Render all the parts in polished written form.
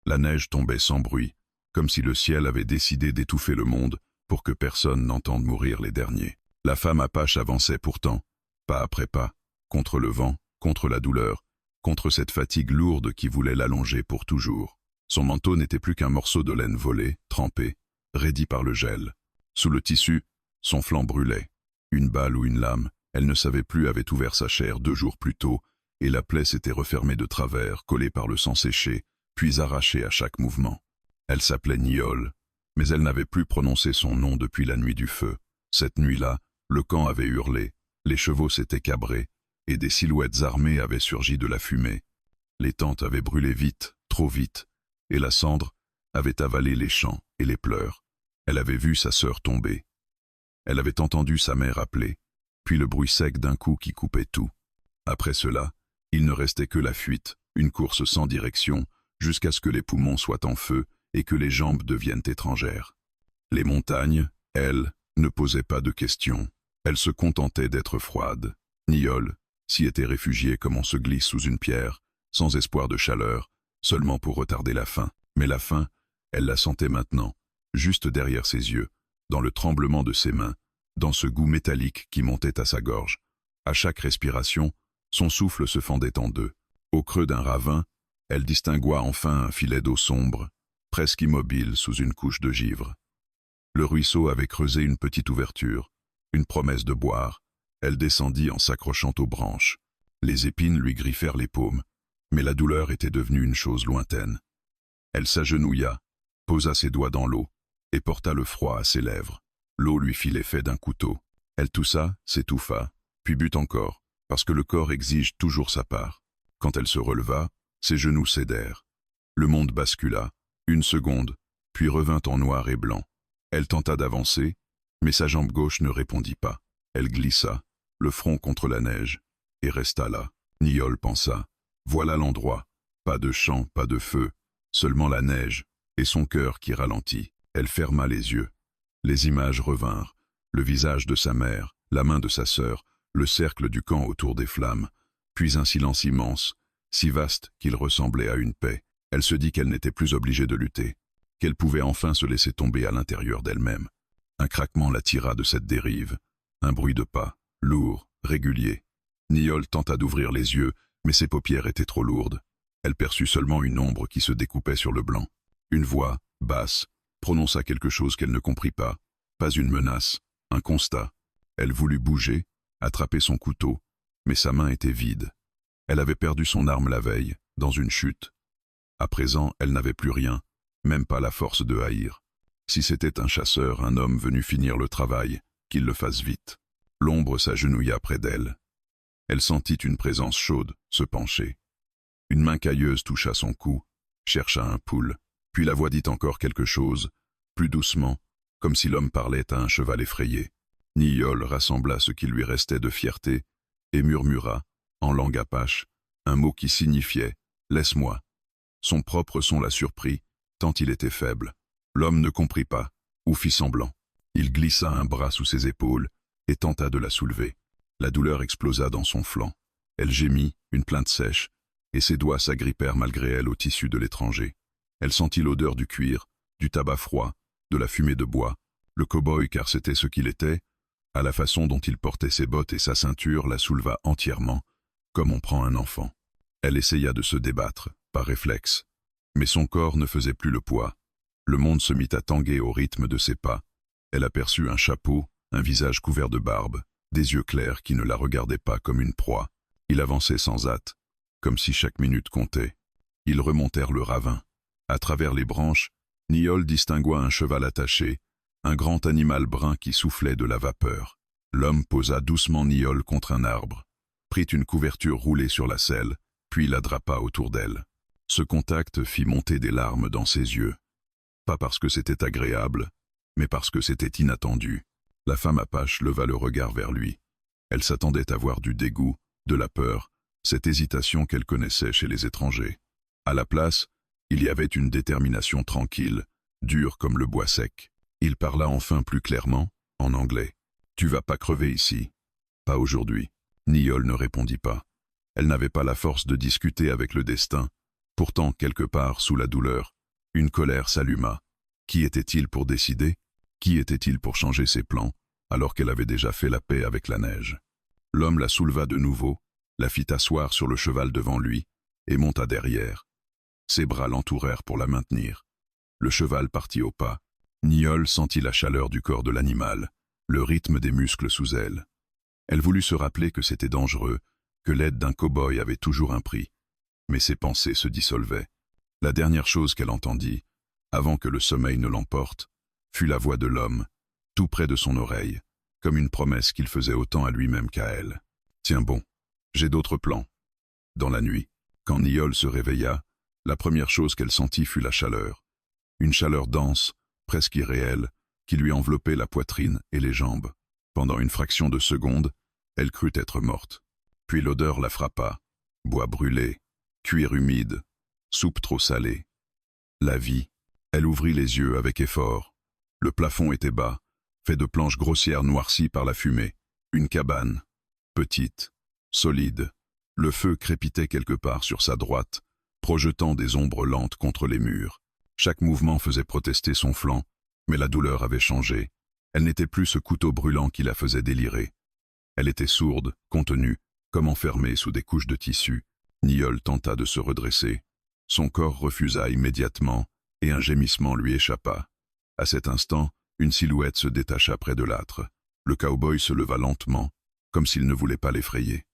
La neige tombait sans bruit, comme si le ciel avait décidé d'étouffer le monde pour que personne n'entende mourir les derniers. La femme Apache avançait pourtant, pas après pas, contre le vent, contre la douleur, contre cette fatigue lourde qui voulait l'allonger pour toujours. Son manteau n'était plus qu'un morceau de laine volé, trempé, raidi par le gel. Sous le tissu, son flanc brûlait. Une balle ou une lame, elle ne savait plus, avait ouvert sa chair 2 jours plus tôt, et la plaie s'était refermée de travers, collée par le sang séché, puis arrachée à chaque mouvement. Elle s'appelait Niol, mais elle n'avait plus prononcé son nom depuis la nuit du feu. Cette nuit-là, le camp avait hurlé, les chevaux s'étaient cabrés, et des silhouettes armées avaient surgi de la fumée. Les tentes avaient brûlé vite, trop vite, et la cendre avait avalé les chants et les pleurs. Elle avait vu sa sœur tomber. Elle avait entendu sa mère appeler, puis le bruit sec d'un coup qui coupait tout. Après cela, il ne restait que la fuite, une course sans direction, jusqu'à ce que les poumons soient en feu et que les jambes deviennent étrangères. Les montagnes, elles, ne posaient pas de questions. Elles se contentaient d'être froides. Niol s'y était réfugiée comme on se glisse sous une pierre, sans espoir de chaleur, seulement pour retarder la faim. Mais la faim, elle la sentait maintenant, juste derrière ses yeux, dans le tremblement de ses mains, dans ce goût métallique qui montait à sa gorge. À chaque respiration, son souffle se fendait en deux. Au creux d'un ravin, elle distingua enfin un filet d'eau sombre, presque immobile sous une couche de givre. Le ruisseau avait creusé une petite ouverture, une promesse de boire. Elle descendit en s'accrochant aux branches. Les épines lui griffèrent les paumes, mais la douleur était devenue une chose lointaine. Elle s'agenouilla, posa ses doigts dans l'eau, et porta le froid à ses lèvres. L'eau lui fit l'effet d'un couteau. Elle toussa, s'étouffa, puis but encore, parce que le corps exige toujours sa part. Quand elle se releva, ses genoux cédèrent. Le monde bascula, 1 seconde, puis revint en noir et blanc. Elle tenta d'avancer, mais sa jambe gauche ne répondit pas. Elle glissa, le front contre la neige, et resta là. Niol pensa, voilà l'endroit. Pas de chant, pas de feu, seulement la neige, et son cœur qui ralentit. Elle ferma les yeux. Les images revinrent, le visage de sa mère, la main de sa sœur, le cercle du camp autour des flammes, puis un silence immense, si vaste qu'il ressemblait à une paix. Elle se dit qu'elle n'était plus obligée de lutter, qu'elle pouvait enfin se laisser tomber à l'intérieur d'elle-même. Un craquement la tira de cette dérive, un bruit de pas, lourd, régulier. Niol tenta d'ouvrir les yeux, mais ses paupières étaient trop lourdes. Elle perçut seulement une ombre qui se découpait sur le blanc. Une voix, basse, prononça quelque chose qu'elle ne comprit pas. Pas une menace, un constat. Elle voulut bouger, attraper son couteau, mais sa main était vide. Elle avait perdu son arme la veille, dans une chute. À présent, elle n'avait plus rien, même pas la force de haïr. Si c'était un chasseur, un homme venu finir le travail, qu'il le fasse vite. L'ombre s'agenouilla près d'elle. Elle sentit une présence chaude se pencher. Une main cailleuse toucha son cou, chercha un pouls, puis la voix dit encore quelque chose, plus doucement, comme si l'homme parlait à un cheval effrayé. Niol rassembla ce qui lui restait de fierté et murmura, en langue apache, un mot qui signifiait « laisse-moi ». Son propre son la surprit, tant il était faible. L'homme ne comprit pas, ou fit semblant. Il glissa un bras sous ses épaules et tenta de la soulever. La douleur explosa dans son flanc. Elle gémit, une plainte sèche, et ses doigts s'agrippèrent malgré elle au tissu de l'étranger. Elle sentit l'odeur du cuir, du tabac froid, de la fumée de bois. Le cow-boy, car c'était ce qu'il était, à la façon dont il portait ses bottes et sa ceinture, la souleva entièrement, comme on prend un enfant. Elle essaya de se débattre, par réflexe, mais son corps ne faisait plus le poids. Le monde se mit à tanguer au rythme de ses pas. Elle aperçut un chapeau, un visage couvert de barbe, des yeux clairs qui ne la regardaient pas comme une proie. Il avançait sans hâte, comme si chaque minute comptait. Ils remontèrent le ravin. À travers les branches, Niol distingua un cheval attaché, un grand animal brun qui soufflait de la vapeur. L'homme posa doucement Niol contre un arbre, prit une couverture roulée sur la selle, puis la drapa autour d'elle. Ce contact fit monter des larmes dans ses yeux. Pas parce que c'était agréable, mais parce que c'était inattendu. La femme Apache leva le regard vers lui. Elle s'attendait à voir du dégoût, de la peur, cette hésitation qu'elle connaissait chez les étrangers. À la place, il y avait une détermination tranquille, dure comme le bois sec. Il parla enfin plus clairement, en anglais. « Tu vas pas crever ici. »« Pas aujourd'hui. » Niol ne répondit pas. Elle n'avait pas la force de discuter avec le destin. Pourtant, quelque part, sous la douleur, Une colère s'alluma. Qui était-il pour décider? Qui était-il pour changer ses plans, alors qu'elle avait déjà fait la paix avec la neige? L'homme la souleva de nouveau, la fit asseoir sur le cheval devant lui, et monta derrière. Ses bras l'entourèrent pour la maintenir. Le cheval partit au pas. Niall sentit la chaleur du corps de l'animal, le rythme des muscles sous elle. Elle voulut se rappeler que c'était dangereux, que l'aide d'un cow-boy avait toujours un prix. Mais ses pensées se dissolvaient. La dernière chose qu'elle entendit, avant que le sommeil ne l'emporte, fut la voix de l'homme, tout près de son oreille, comme une promesse qu'il faisait autant à lui-même qu'à elle. « Tiens bon, j'ai d'autres plans. » Dans la nuit, quand Niall se réveilla, la première chose qu'elle sentit fut la chaleur. Une chaleur dense, presque irréelle, qui lui enveloppait la poitrine et les jambes. Pendant une fraction de seconde, elle crut être morte. Puis l'odeur la frappa. Bois brûlé, cuir humide, soupe trop salée. La vie. Elle ouvrit les yeux avec effort. Le plafond était bas, fait de planches grossières noircies par la fumée. Une cabane, petite, solide. Le feu crépitait quelque part sur sa droite, projetant des ombres lentes contre les murs. Chaque mouvement faisait protester son flanc, mais la douleur avait changé. Elle n'était plus ce couteau brûlant qui la faisait délirer. Elle était sourde, contenue, comme enfermée sous des couches de tissu. Niall tenta de se redresser. Son corps refusa immédiatement, et un gémissement lui échappa. À cet instant, une silhouette se détacha près de l'âtre. Le cow-boy se leva lentement, comme s'il ne voulait pas l'effrayer.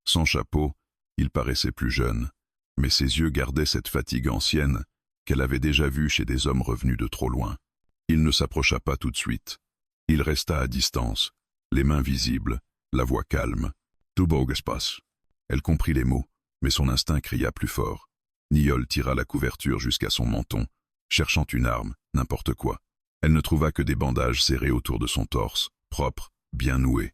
Sans chapeau, il paraissait plus jeune, mais ses yeux gardaient cette fatigue ancienne qu'elle avait déjà vue chez des hommes revenus de trop loin. Il ne s'approcha pas tout de suite. Il resta à distance, les mains visibles, la voix calme. « Tout beau espace. » Elle comprit les mots, mais son instinct cria plus fort. Niall tira la couverture jusqu'à son menton, cherchant une arme, n'importe quoi. Elle ne trouva que des bandages serrés autour de son torse, propres, bien noués.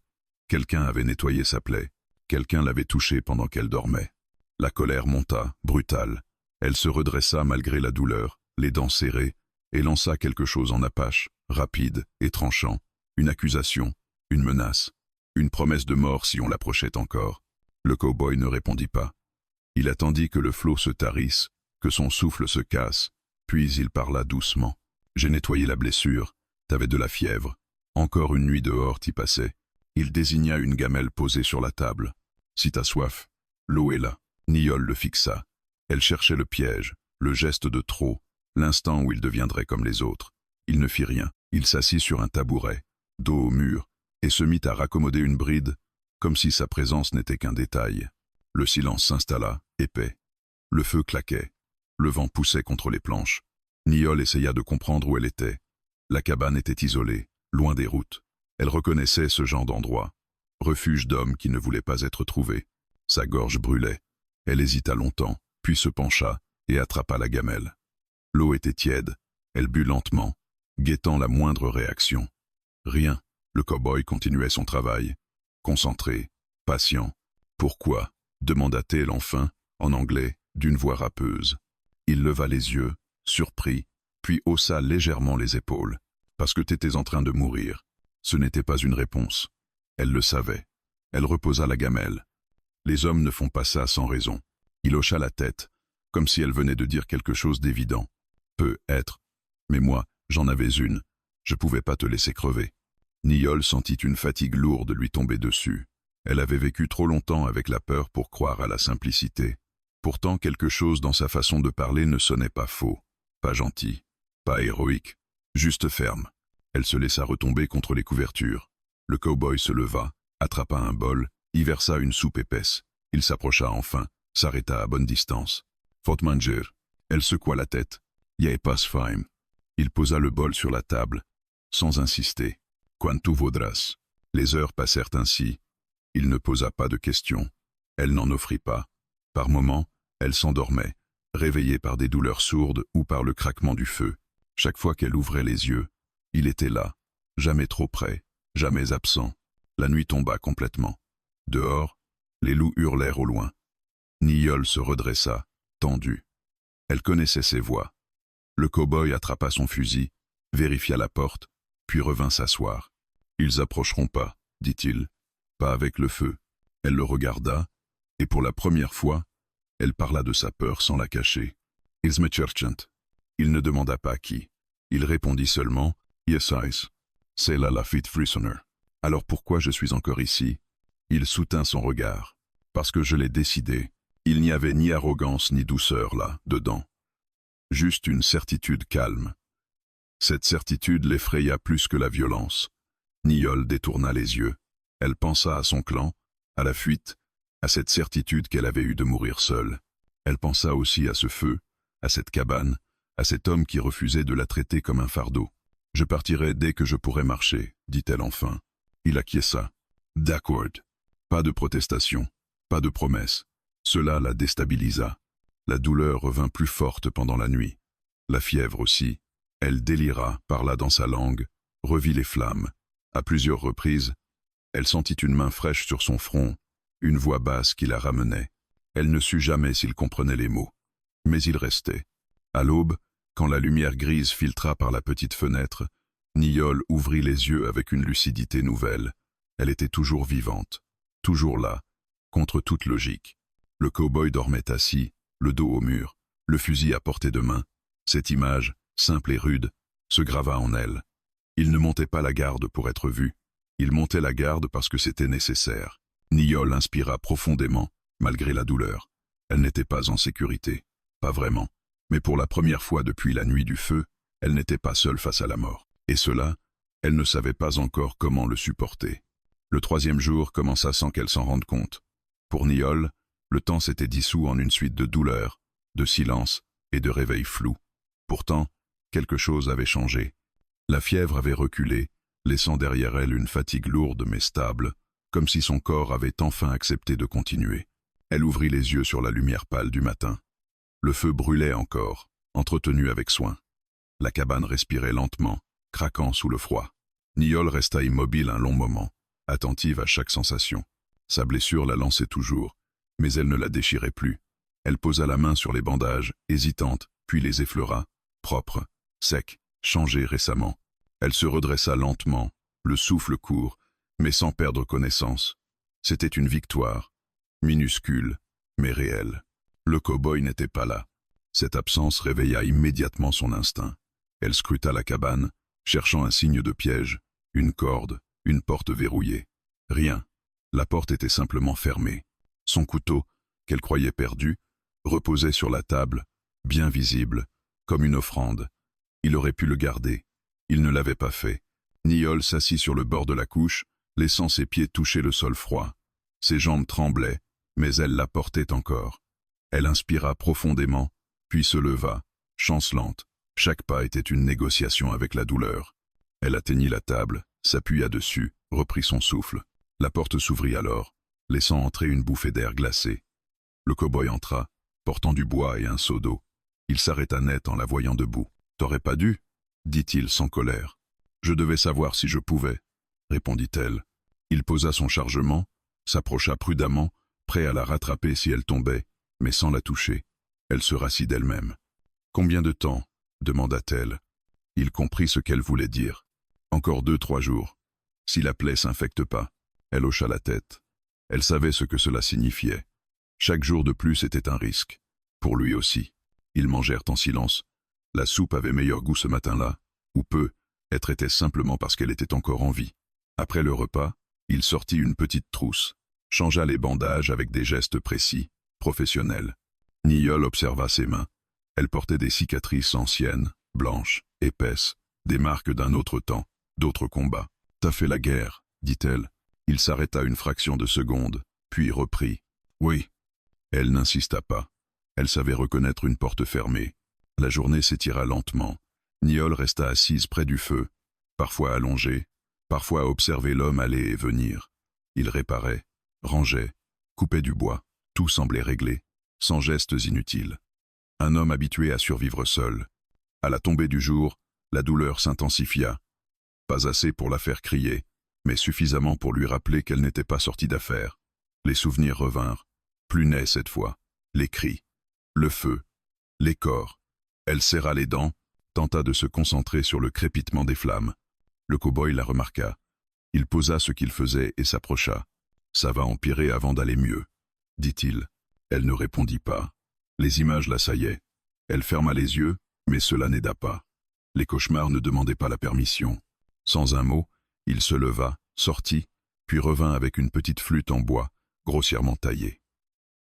Quelqu'un avait nettoyé sa plaie. Quelqu'un l'avait touchée pendant qu'elle dormait. La colère monta, brutale. Elle se redressa malgré la douleur, les dents serrées, et lança quelque chose en apache, rapide et tranchant. Une accusation, une menace, une promesse de mort si on l'approchait encore. Le cow-boy ne répondit pas. Il attendit que le flot se tarisse, que son souffle se casse, puis il parla doucement. « J'ai nettoyé la blessure, t'avais de la fièvre. Encore une nuit dehors t'y passais. » Il désigna une gamelle posée sur la table. « Si t'as soif, l'eau est là. » Niall le fixa. Elle cherchait le piège, le geste de trop, l'instant où il deviendrait comme les autres. Il ne fit rien. Il s'assit sur un tabouret, dos au mur, et se mit à raccommoder une bride, comme si sa présence n'était qu'un détail. Le silence s'installa, épais. Le feu claquait. Le vent poussait contre les planches. Niall essaya de comprendre où elle était. La cabane était isolée, loin des routes. Elle reconnaissait ce genre d'endroit. Refuge d'hommes qui ne voulaient pas être trouvés. Sa gorge brûlait. Elle hésita longtemps, puis se pencha et attrapa la gamelle. L'eau était tiède. Elle but lentement, guettant la moindre réaction. Rien. Le cow-boy continuait son travail. Concentré, patient. « Pourquoi ?» demanda-t-elle enfin, en anglais, d'une voix râpeuse. Il leva les yeux, surpris, puis haussa légèrement les épaules. « Parce que t'étais en train de mourir. » Ce n'était pas une réponse. Elle le savait. Elle reposa la gamelle. Les hommes ne font pas ça sans raison. Il hocha la tête, comme si elle venait de dire quelque chose d'évident. Peut-être. Mais moi, j'en avais une. Je pouvais pas te laisser crever. Niall sentit une fatigue lourde lui tomber dessus. Elle avait vécu trop longtemps avec la peur pour croire à la simplicité. Pourtant, quelque chose dans sa façon de parler ne sonnait pas faux, pas gentil, pas héroïque, juste ferme. Elle se laissa retomber contre les couvertures. Le cow-boy se leva, attrapa un bol, y versa une soupe épaisse. Il s'approcha enfin, s'arrêta à bonne distance. « Faut manger ». Elle secoua la tête. « Y'a pas faim ». Il posa le bol sur la table, sans insister. « Quanto vaudras ?» Les heures passèrent ainsi. Il ne posa pas de questions. Elle n'en offrit pas. Par moments, elle s'endormait, réveillée par des douleurs sourdes ou par le craquement du feu. Chaque fois qu'elle ouvrait les yeux, il était là, jamais trop près, jamais absent. La nuit tomba complètement. Dehors, les loups hurlèrent au loin. Niall se redressa, tendu. Elle connaissait ses voix. Le cow-boy attrapa son fusil, vérifia la porte, puis revint s'asseoir. « Ils approcheront pas, dit-il. Pas avec le feu. » Elle le regarda, et pour la première fois, elle parla de sa peur sans la cacher. « Ils me cherchent. Il ne demanda pas qui. Il répondit seulement « Yes, Ice. C'est là la Fifth Prisoner. Alors pourquoi je suis encore ici ?» Il soutint son regard. « Parce que je l'ai décidé. Il n'y avait ni arrogance ni douceur là, dedans. Juste une certitude calme. » Cette certitude l'effraya plus que la violence. Niol détourna les yeux. Elle pensa à son clan, à la fuite, à cette certitude qu'elle avait eue de mourir seule. Elle pensa aussi à ce feu, à cette cabane, à cet homme qui refusait de la traiter comme un fardeau. « Je partirai dès que je pourrai marcher, » dit-elle enfin. Il acquiesça. D'accord. Pas de protestation, pas de promesse. Cela la déstabilisa. La douleur revint plus forte pendant la nuit. La fièvre aussi. Elle délira, parla dans sa langue, revit les flammes. À plusieurs reprises, elle sentit une main fraîche sur son front, une voix basse qui la ramenait. Elle ne sut jamais s'il comprenait les mots. Mais il restait. À l'aube, quand la lumière grise filtra par la petite fenêtre, Niol ouvrit les yeux avec une lucidité nouvelle. Elle était toujours vivante, toujours là, contre toute logique. Le cow-boy dormait assis, le dos au mur, le fusil à portée de main. Cette image, simple et rude, se grava en elle. Il ne montait pas la garde pour être vu. Il montait la garde parce que c'était nécessaire. Niol inspira profondément, malgré la douleur. Elle n'était pas en sécurité. Pas vraiment. Mais pour la première fois depuis la nuit du feu, elle n'était pas seule face à la mort. Et cela, elle ne savait pas encore comment le supporter. Le troisième jour commença sans qu'elle s'en rende compte. Pour Niol, le temps s'était dissous en une suite de douleurs, de silence et de réveils flous. Pourtant, quelque chose avait changé. La fièvre avait reculé, laissant derrière elle une fatigue lourde mais stable, comme si son corps avait enfin accepté de continuer. Elle ouvrit les yeux sur la lumière pâle du matin. Le feu brûlait encore, entretenu avec soin. La cabane respirait lentement, craquant sous le froid. Niol resta immobile un long moment, attentive à chaque sensation. Sa blessure la lançait toujours, mais elle ne la déchirait plus. Elle posa la main sur les bandages, hésitante, puis les effleura, propres, secs, changés récemment. Elle se redressa lentement, le souffle court, mais sans perdre connaissance. C'était une victoire, minuscule, mais réelle. Le cow-boy n'était pas là. Cette absence réveilla immédiatement son instinct. Elle scruta la cabane, cherchant un signe de piège, une corde, une porte verrouillée. Rien. La porte était simplement fermée. Son couteau, qu'elle croyait perdu, reposait sur la table, bien visible, comme une offrande. Il aurait pu le garder. Il ne l'avait pas fait. Niol s'assit sur le bord de la couche, laissant ses pieds toucher le sol froid. Ses jambes tremblaient, mais elle la portait encore. Elle inspira profondément, puis se leva, chancelante. Chaque pas était une négociation avec la douleur. Elle atteignit la table, s'appuya dessus, reprit son souffle. La porte s'ouvrit alors, laissant entrer une bouffée d'air glacé. Le cow-boy entra, portant du bois et un seau d'eau. Il s'arrêta net en la voyant debout. « T'aurais pas dû » dit-il sans colère. « Je devais savoir si je pouvais » répondit-elle. Il posa son chargement, s'approcha prudemment, prêt à la rattraper si elle tombait, mais sans la toucher. Elle se rassit d'elle-même. « Combien de temps » demanda-t-elle. Il comprit ce qu'elle voulait dire. « Encore 2-3 jours. Si la plaie s'infecte pas. » Elle hocha la tête. Elle savait ce que cela signifiait. Chaque jour de plus était un risque. Pour lui aussi. Ils mangèrent en silence. La soupe avait meilleur goût ce matin-là, ou peu, était simplement parce qu'elle était encore en vie. Après le repas, il sortit une petite trousse, changea les bandages avec des gestes précis, professionnels. Niol observa ses mains. Elles portaient des cicatrices anciennes, blanches, épaisses, des marques d'un autre temps, d'autres combats. « T'as fait la guerre » dit-elle. Il s'arrêta une fraction de seconde, puis reprit. « Oui. » Elle n'insista pas. Elle savait reconnaître une porte fermée. La journée s'étira lentement. Niol resta assise près du feu, parfois allongée, parfois à observer l'homme aller et venir. Il réparait, rangeait, coupait du bois. Tout semblait réglé, sans gestes inutiles. Un homme habitué à survivre seul. À la tombée du jour, la douleur s'intensifia. Pas assez pour la faire crier, mais suffisamment pour lui rappeler qu'elle n'était pas sortie d'affaire. Les souvenirs revinrent, plus nets cette fois, les cris, le feu, les corps. Elle serra les dents, tenta de se concentrer sur le crépitement des flammes. Le cow-boy la remarqua. Il posa ce qu'il faisait et s'approcha. « Ça va empirer avant d'aller mieux », dit-il. Elle ne répondit pas. Les images l'assaillaient. Elle ferma les yeux, Mais cela n'aida pas. Les cauchemars ne demandaient pas la permission. Sans un mot, il se leva, sortit, puis revint avec une petite flûte en bois, grossièrement taillée.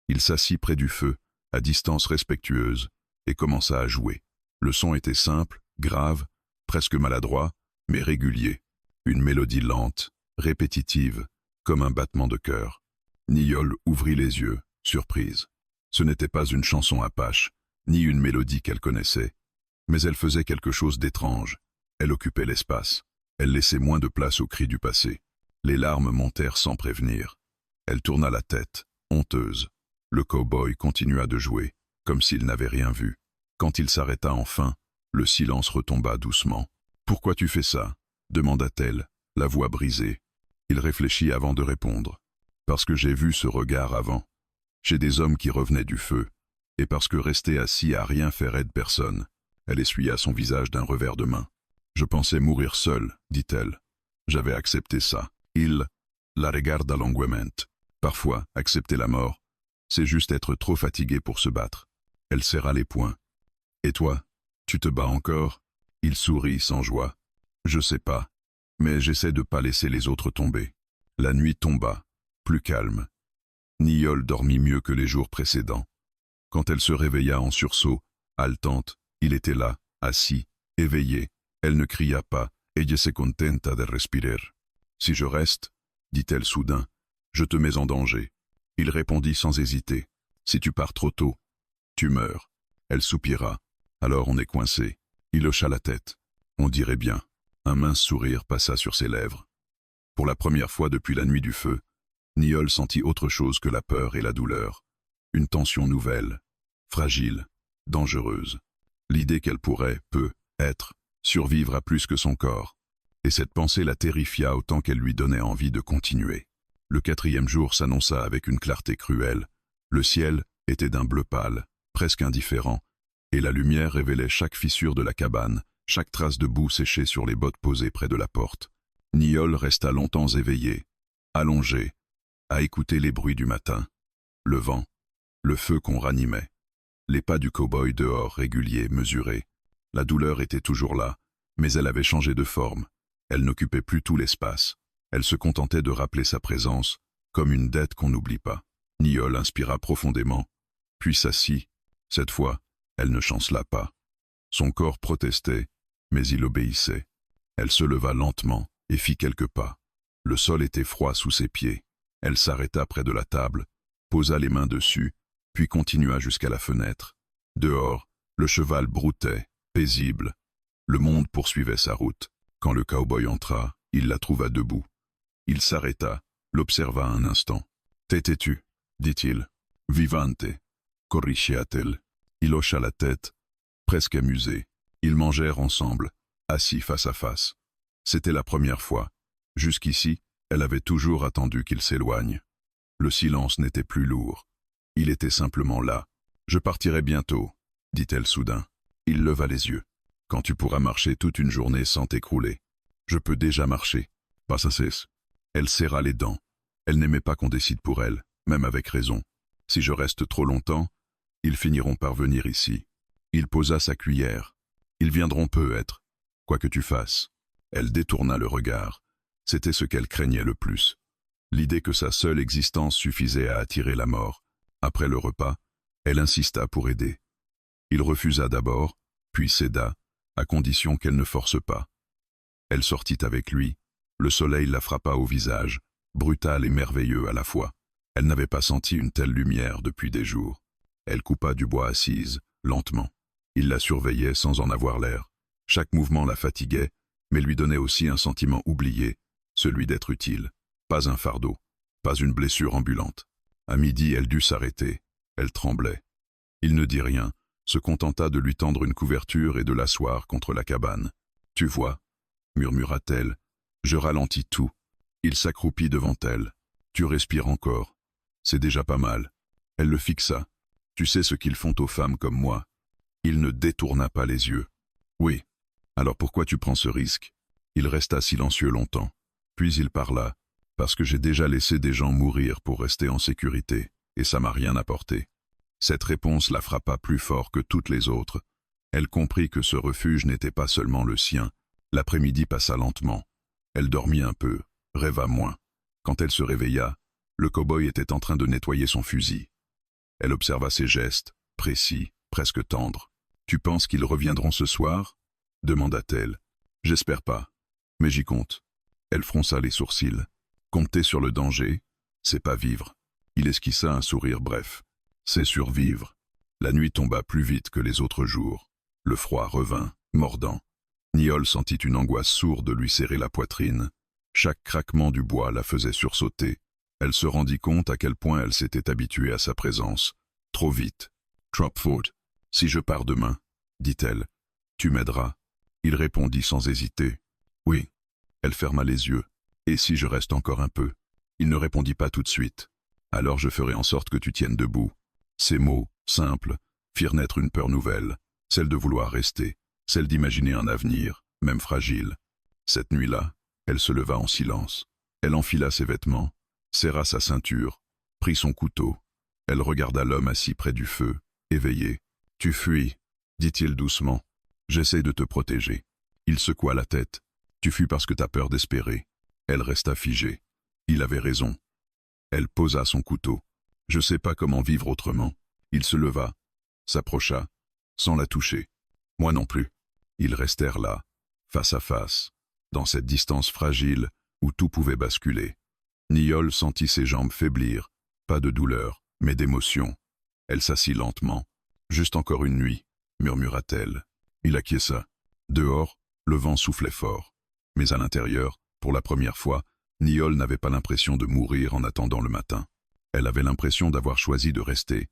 Il s'assit près du feu, à distance respectueuse, et commença à jouer. Le son était simple, grave, presque maladroit, mais régulier. Une mélodie lente, répétitive, comme un battement de cœur. Niol ouvrit les yeux, surprise. Ce n'était pas une chanson apache, ni une mélodie qu'elle connaissait, mais elle faisait quelque chose d'étrange. Elle occupait l'espace. Elle laissait moins de place aux cris du passé. Les larmes montèrent sans prévenir. Elle tourna la tête, honteuse. Le cow-boy continua de jouer, comme s'il n'avait rien vu. Quand il s'arrêta enfin, le silence retomba doucement. « Pourquoi tu fais ça ?» demanda-t-elle, la voix brisée. Il réfléchit avant de répondre. « Parce que j'ai vu ce regard avant. Chez des hommes qui revenaient du feu. Et parce que rester assis à rien faire aide personne. » Elle essuya son visage d'un revers de main. « Je pensais mourir seule, dit-elle. J'avais accepté ça. Il la regarda longuement. Parfois, accepter la mort, c'est juste être trop fatigué pour se battre. » Elle serra les poings. « Et toi, tu te bats encore ?» Il sourit sans joie. « Je sais pas, mais j'essaie de pas laisser les autres tomber. » La nuit tomba, plus calme. Niol dormit mieux que les jours précédents. Quand elle se réveilla en sursaut, haletante, il était là, assis, éveillé. Elle ne cria pas, ella se contenta de respirer. « Si je reste, dit-elle soudain, je te mets en danger. » Il répondit sans hésiter. « Si tu pars trop tôt, tu meurs. » Elle soupira. « Alors on est coincé. » Il hocha la tête. « On dirait bien. » Un mince sourire passa sur ses lèvres. Pour la première fois depuis la nuit du feu, Niol sentit autre chose que la peur et la douleur. Une tension nouvelle, fragile, dangereuse. L'idée qu'elle pourrait, peut, être, survivre à plus que son corps. Et cette pensée la terrifia autant qu'elle lui donnait envie de continuer. Le 4e jour s'annonça avec une clarté cruelle. Le ciel était d'un bleu pâle, presque indifférent, et la lumière révélait chaque fissure de la cabane, chaque trace de boue séchée sur les bottes posées près de la porte. Niol resta longtemps éveillé, allongé, à écouter les bruits du matin. Le vent, le feu qu'on ranimait, les pas du cow-boy dehors réguliers, mesurés. La douleur était toujours là, mais elle avait changé de forme. Elle n'occupait plus tout l'espace. Elle se contentait de rappeler sa présence, comme une dette qu'on n'oublie pas. Niol inspira profondément, puis s'assit. Cette fois, elle ne chancela pas. Son corps protestait, mais il obéissait. Elle se leva lentement et fit quelques pas. Le sol était froid sous ses pieds. Elle s'arrêta près de la table, posa les mains dessus, puis continua jusqu'à la fenêtre. Dehors, le cheval broutait, paisible. Le monde poursuivait sa route. Quand le cow-boy entra, il la trouva debout. Il s'arrêta, l'observa un instant. « T'étais-tu » dit-il. « Vivante » corrigea-t-elle. Il hocha la tête, presque amusé. Ils mangèrent ensemble, assis face à face. C'était la première fois. Jusqu'ici, elle avait toujours attendu qu'il s'éloigne. Le silence n'était plus lourd. Il était simplement là. « Je partirai bientôt » dit-elle soudain. Il leva les yeux. « Quand tu pourras marcher toute une journée sans t'écrouler. »« Je peux déjà marcher. » Pas ça cesse. Elle serra les dents. Elle n'aimait pas qu'on décide pour elle, même avec raison. Si je reste trop longtemps, ils finiront par venir ici. Il posa sa cuillère. Ils viendront peut-être, quoi que tu fasses. Elle détourna le regard. C'était ce qu'elle craignait le plus. L'idée que sa seule existence suffisait à attirer la mort. Après le repas, elle insista pour aider. Il refusa d'abord, puis céda, à condition qu'elle ne force pas. Elle sortit avec lui. Le soleil la frappa au visage, brutal et merveilleux à la fois. Elle n'avait pas senti une telle lumière depuis des jours. Elle coupa du bois assise, lentement. Il la surveillait sans en avoir l'air. Chaque mouvement la fatiguait, mais lui donnait aussi un sentiment oublié, celui d'être utile. Pas un fardeau, pas une blessure ambulante. À midi, elle dut s'arrêter. Elle tremblait. Il ne dit rien, se contenta de lui tendre une couverture et de l'asseoir contre la cabane. « Tu vois » murmura-t-elle. « Je ralentis tout. » Il s'accroupit devant elle. « Tu respires encore. C'est déjà pas mal. » Elle le fixa. « Tu sais ce qu'ils font aux femmes comme moi. » Il ne détourna pas les yeux. « Oui. Alors pourquoi tu prends ce risque ?» Il resta silencieux longtemps. Puis il parla. « Parce que j'ai déjà laissé des gens mourir pour rester en sécurité, et ça m'a rien apporté. » Cette réponse la frappa plus fort que toutes les autres. Elle comprit que ce refuge n'était pas seulement le sien. L'après-midi passa lentement. Elle dormit un peu, rêva moins. Quand elle se réveilla, le cow-boy était en train de nettoyer son fusil. Elle observa ses gestes, précis, presque tendres. « Tu penses qu'ils reviendront ce soir ?» demanda-t-elle. « J'espère pas, mais j'y compte. » Elle fronça les sourcils. Compter sur le danger, c'est pas vivre. Il esquissa un sourire bref. C'est survivre. La nuit tomba plus vite que les autres jours. Le froid revint, mordant. Niall sentit une angoisse sourde lui serrer la poitrine. Chaque craquement du bois la faisait sursauter. Elle se rendit compte à quel point elle s'était habituée à sa présence. Trop vite. « Tropford, si je pars demain, dit-elle, tu m'aideras. » Il répondit sans hésiter. « Oui. » Elle ferma les yeux. « Et si je reste encore un peu ?» Il ne répondit pas tout de suite. « Alors je ferai en sorte que tu tiennes debout. » Ces mots, simples, firent naître une peur nouvelle, celle de vouloir rester, celle d'imaginer un avenir, même fragile. Cette nuit-là, elle se leva en silence. Elle enfila ses vêtements, serra sa ceinture, prit son couteau. Elle regarda l'homme assis près du feu, éveillé. « Tu fuis, dit-il doucement. J'essaie de te protéger. » Il secoua la tête. « Tu fuis parce que t'as peur d'espérer. » Elle resta figée. Il avait raison. Elle posa son couteau. « Je sais pas comment vivre autrement. » Il se leva, s'approcha, sans la toucher. Moi non plus. Ils restèrent là, face à face, dans cette distance fragile où tout pouvait basculer. Niall sentit ses jambes faiblir, pas de douleur, mais d'émotion. Elle s'assit lentement. « Juste encore une nuit, » murmura-t-elle. Il acquiesça. Dehors, le vent soufflait fort. Mais à l'intérieur, pour la première fois, Niall n'avait pas l'impression de mourir en attendant le matin. Elle avait l'impression d'avoir choisi de rester.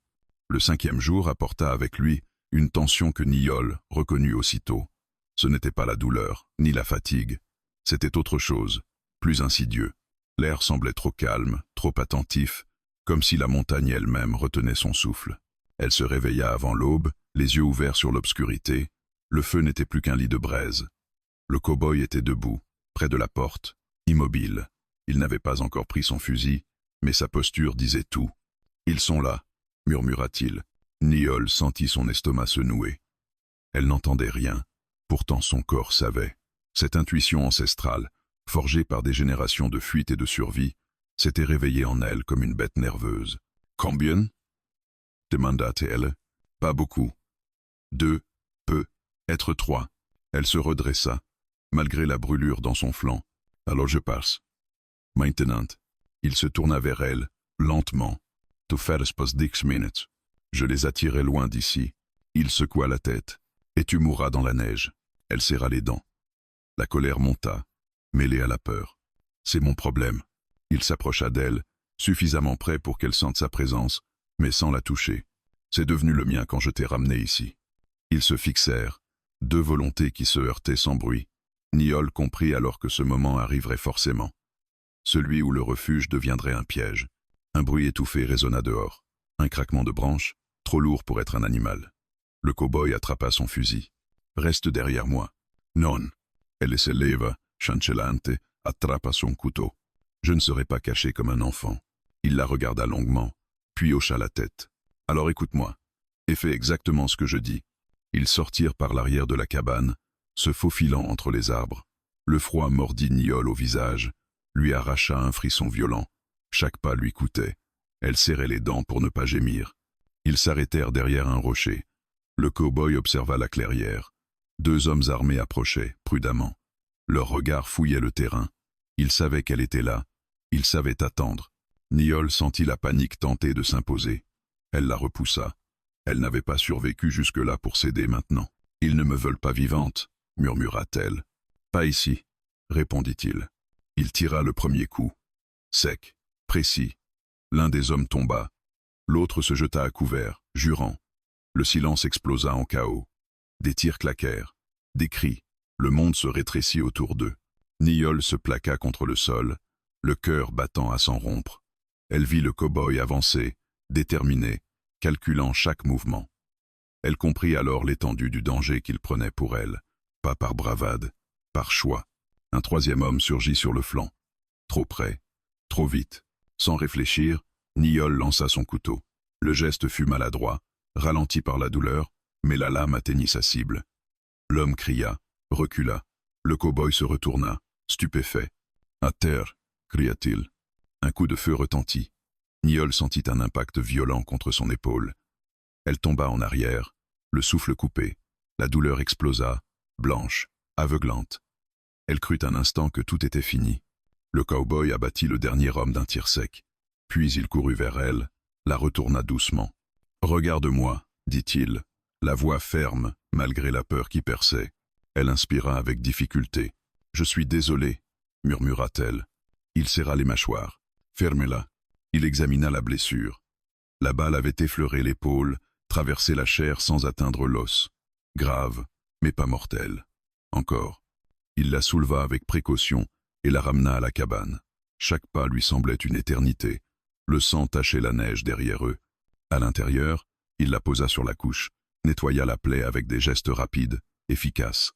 Le 5e jour apporta avec lui une tension que Niall reconnut aussitôt. Ce n'était pas la douleur, ni la fatigue. C'était autre chose, plus insidieux. L'air semblait trop calme, trop attentif, comme si la montagne elle-même retenait son souffle. Elle se réveilla avant l'aube, les yeux ouverts sur l'obscurité. Le feu n'était plus qu'un lit de braise. Le cow-boy était debout, près de la porte, immobile. Il n'avait pas encore pris son fusil, mais sa posture disait tout. « Ils sont là », murmura-t-il. Niall sentit son estomac se nouer. Elle n'entendait rien, pourtant son corps savait. Cette intuition ancestrale, forgée par des générations de fuite et de survie, s'était réveillée en elle comme une bête nerveuse. « Combien ?» demanda-t-elle. « Pas beaucoup. 2, peut être 3. » Elle se redressa, malgré la brûlure dans son flanc. « Alors je passe. » Maintenant. Il se tourna vers elle, lentement. « To faire pas 10 minutes. » Je les attirai loin d'ici. Il secoua la tête. « Et tu mourras dans la neige. » Elle serra les dents. La colère monta, mêlée à la peur. « C'est mon problème. » Il s'approcha d'elle, suffisamment près pour qu'elle sente sa présence, mais sans la toucher. « C'est devenu le mien quand je t'ai ramené ici. » Ils se fixèrent, deux volontés qui se heurtaient sans bruit. Niall comprit alors que ce moment arriverait forcément. Celui où le refuge deviendrait un piège. Un bruit étouffé résonna dehors. Un craquement de branches, trop lourd pour être un animal. Le cow-boy attrapa son fusil. « Reste derrière moi. »« Non. » Elle se leva, chancellante, attrapa son couteau. « Je ne serai pas caché comme un enfant. » Il la regarda longuement, puis hocha la tête. « Alors écoute-moi, et fais exactement ce que je dis. » Ils sortirent par l'arrière de la cabane, se faufilant entre les arbres. Le froid mordit Niall au visage, lui arracha un frisson violent. Chaque pas lui coûtait. Elle serrait les dents pour ne pas gémir. Ils s'arrêtèrent derrière un rocher. Le cow-boy observa la clairière. 2 hommes armés approchaient, prudemment. Leur regard fouillait le terrain. Ils savaient qu'elle était là. Ils savaient attendre. Niall sentit la panique tenter de s'imposer. Elle la repoussa. Elle n'avait pas survécu jusque-là pour céder maintenant. « Ils ne me veulent pas vivante, » murmura-t-elle. « Pas ici, » répondit-il. Il tira le premier coup. Sec, précis. L'un des hommes tomba. L'autre se jeta à couvert, jurant. Le silence explosa en chaos. Des tirs claquèrent. Des cris. Le monde se rétrécit autour d'eux. Niall se plaqua contre le sol, le cœur battant à s'en rompre. Elle vit le cow-boy avancer, déterminé, calculant chaque mouvement. Elle comprit alors l'étendue du danger qu'il prenait pour elle, pas par bravade, par choix. Un 3e homme surgit sur le flanc. Trop près, trop vite. Sans réfléchir, Niall lança son couteau. Le geste fut maladroit, ralenti par la douleur, mais la lame atteignit sa cible. L'homme cria, recula. Le cow-boy se retourna, stupéfait. « À terre !» cria-t-il. Un coup de feu retentit. Niall sentit un impact violent contre son épaule. Elle tomba en arrière, le souffle coupé. La douleur explosa, blanche, aveuglante. Elle crut un instant que tout était fini. Le cow-boy abattit le dernier homme d'un tir sec. Puis il courut vers elle, la retourna doucement. « Regarde-moi » dit-il, la voix ferme, malgré la peur qui perçait. Elle inspira avec difficulté. « Je suis désolé » murmura-t-elle. Il serra les mâchoires. « Fermez-la » Il examina la blessure. La balle avait effleuré l'épaule, traversé la chair sans atteindre l'os. Grave, mais pas mortelle. Encore. Il la souleva avec précaution et la ramena à la cabane. Chaque pas lui semblait une éternité. Le sang tachait la neige derrière eux. À l'intérieur, il la posa sur la couche, nettoya la plaie avec des gestes rapides, efficaces.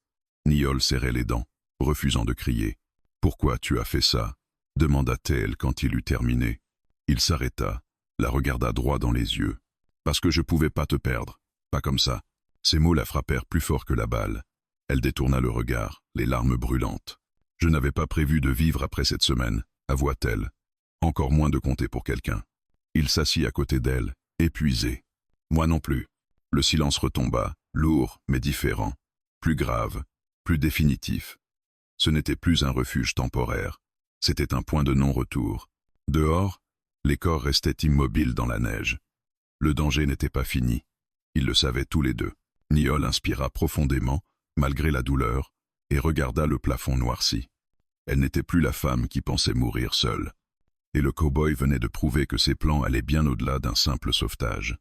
Niall serrait les dents, refusant de crier. « Pourquoi tu as fait ça ?» demanda-t-elle quand il eut terminé. Il s'arrêta, la regarda droit dans les yeux. « Parce que je pouvais pas te perdre, pas comme ça. » Ces mots la frappèrent plus fort que la balle. Elle détourna le regard, les larmes brûlantes. « Je n'avais pas prévu de vivre après cette semaine, » avoua-t-elle. Encore moins de compter pour quelqu'un. Il s'assit à côté d'elle, épuisé. Moi non plus. Le silence retomba, lourd mais différent, plus grave, plus définitif. Ce n'était plus un refuge temporaire, c'était un point de non-retour. Dehors, les corps restaient immobiles dans la neige. Le danger n'était pas fini. Ils le savaient tous les deux. Niall inspira profondément, malgré la douleur, et regarda le plafond noirci. Elle n'était plus la femme qui pensait mourir seule. Et le cow-boy venait de prouver que ses plans allaient bien au-delà d'un simple sauvetage.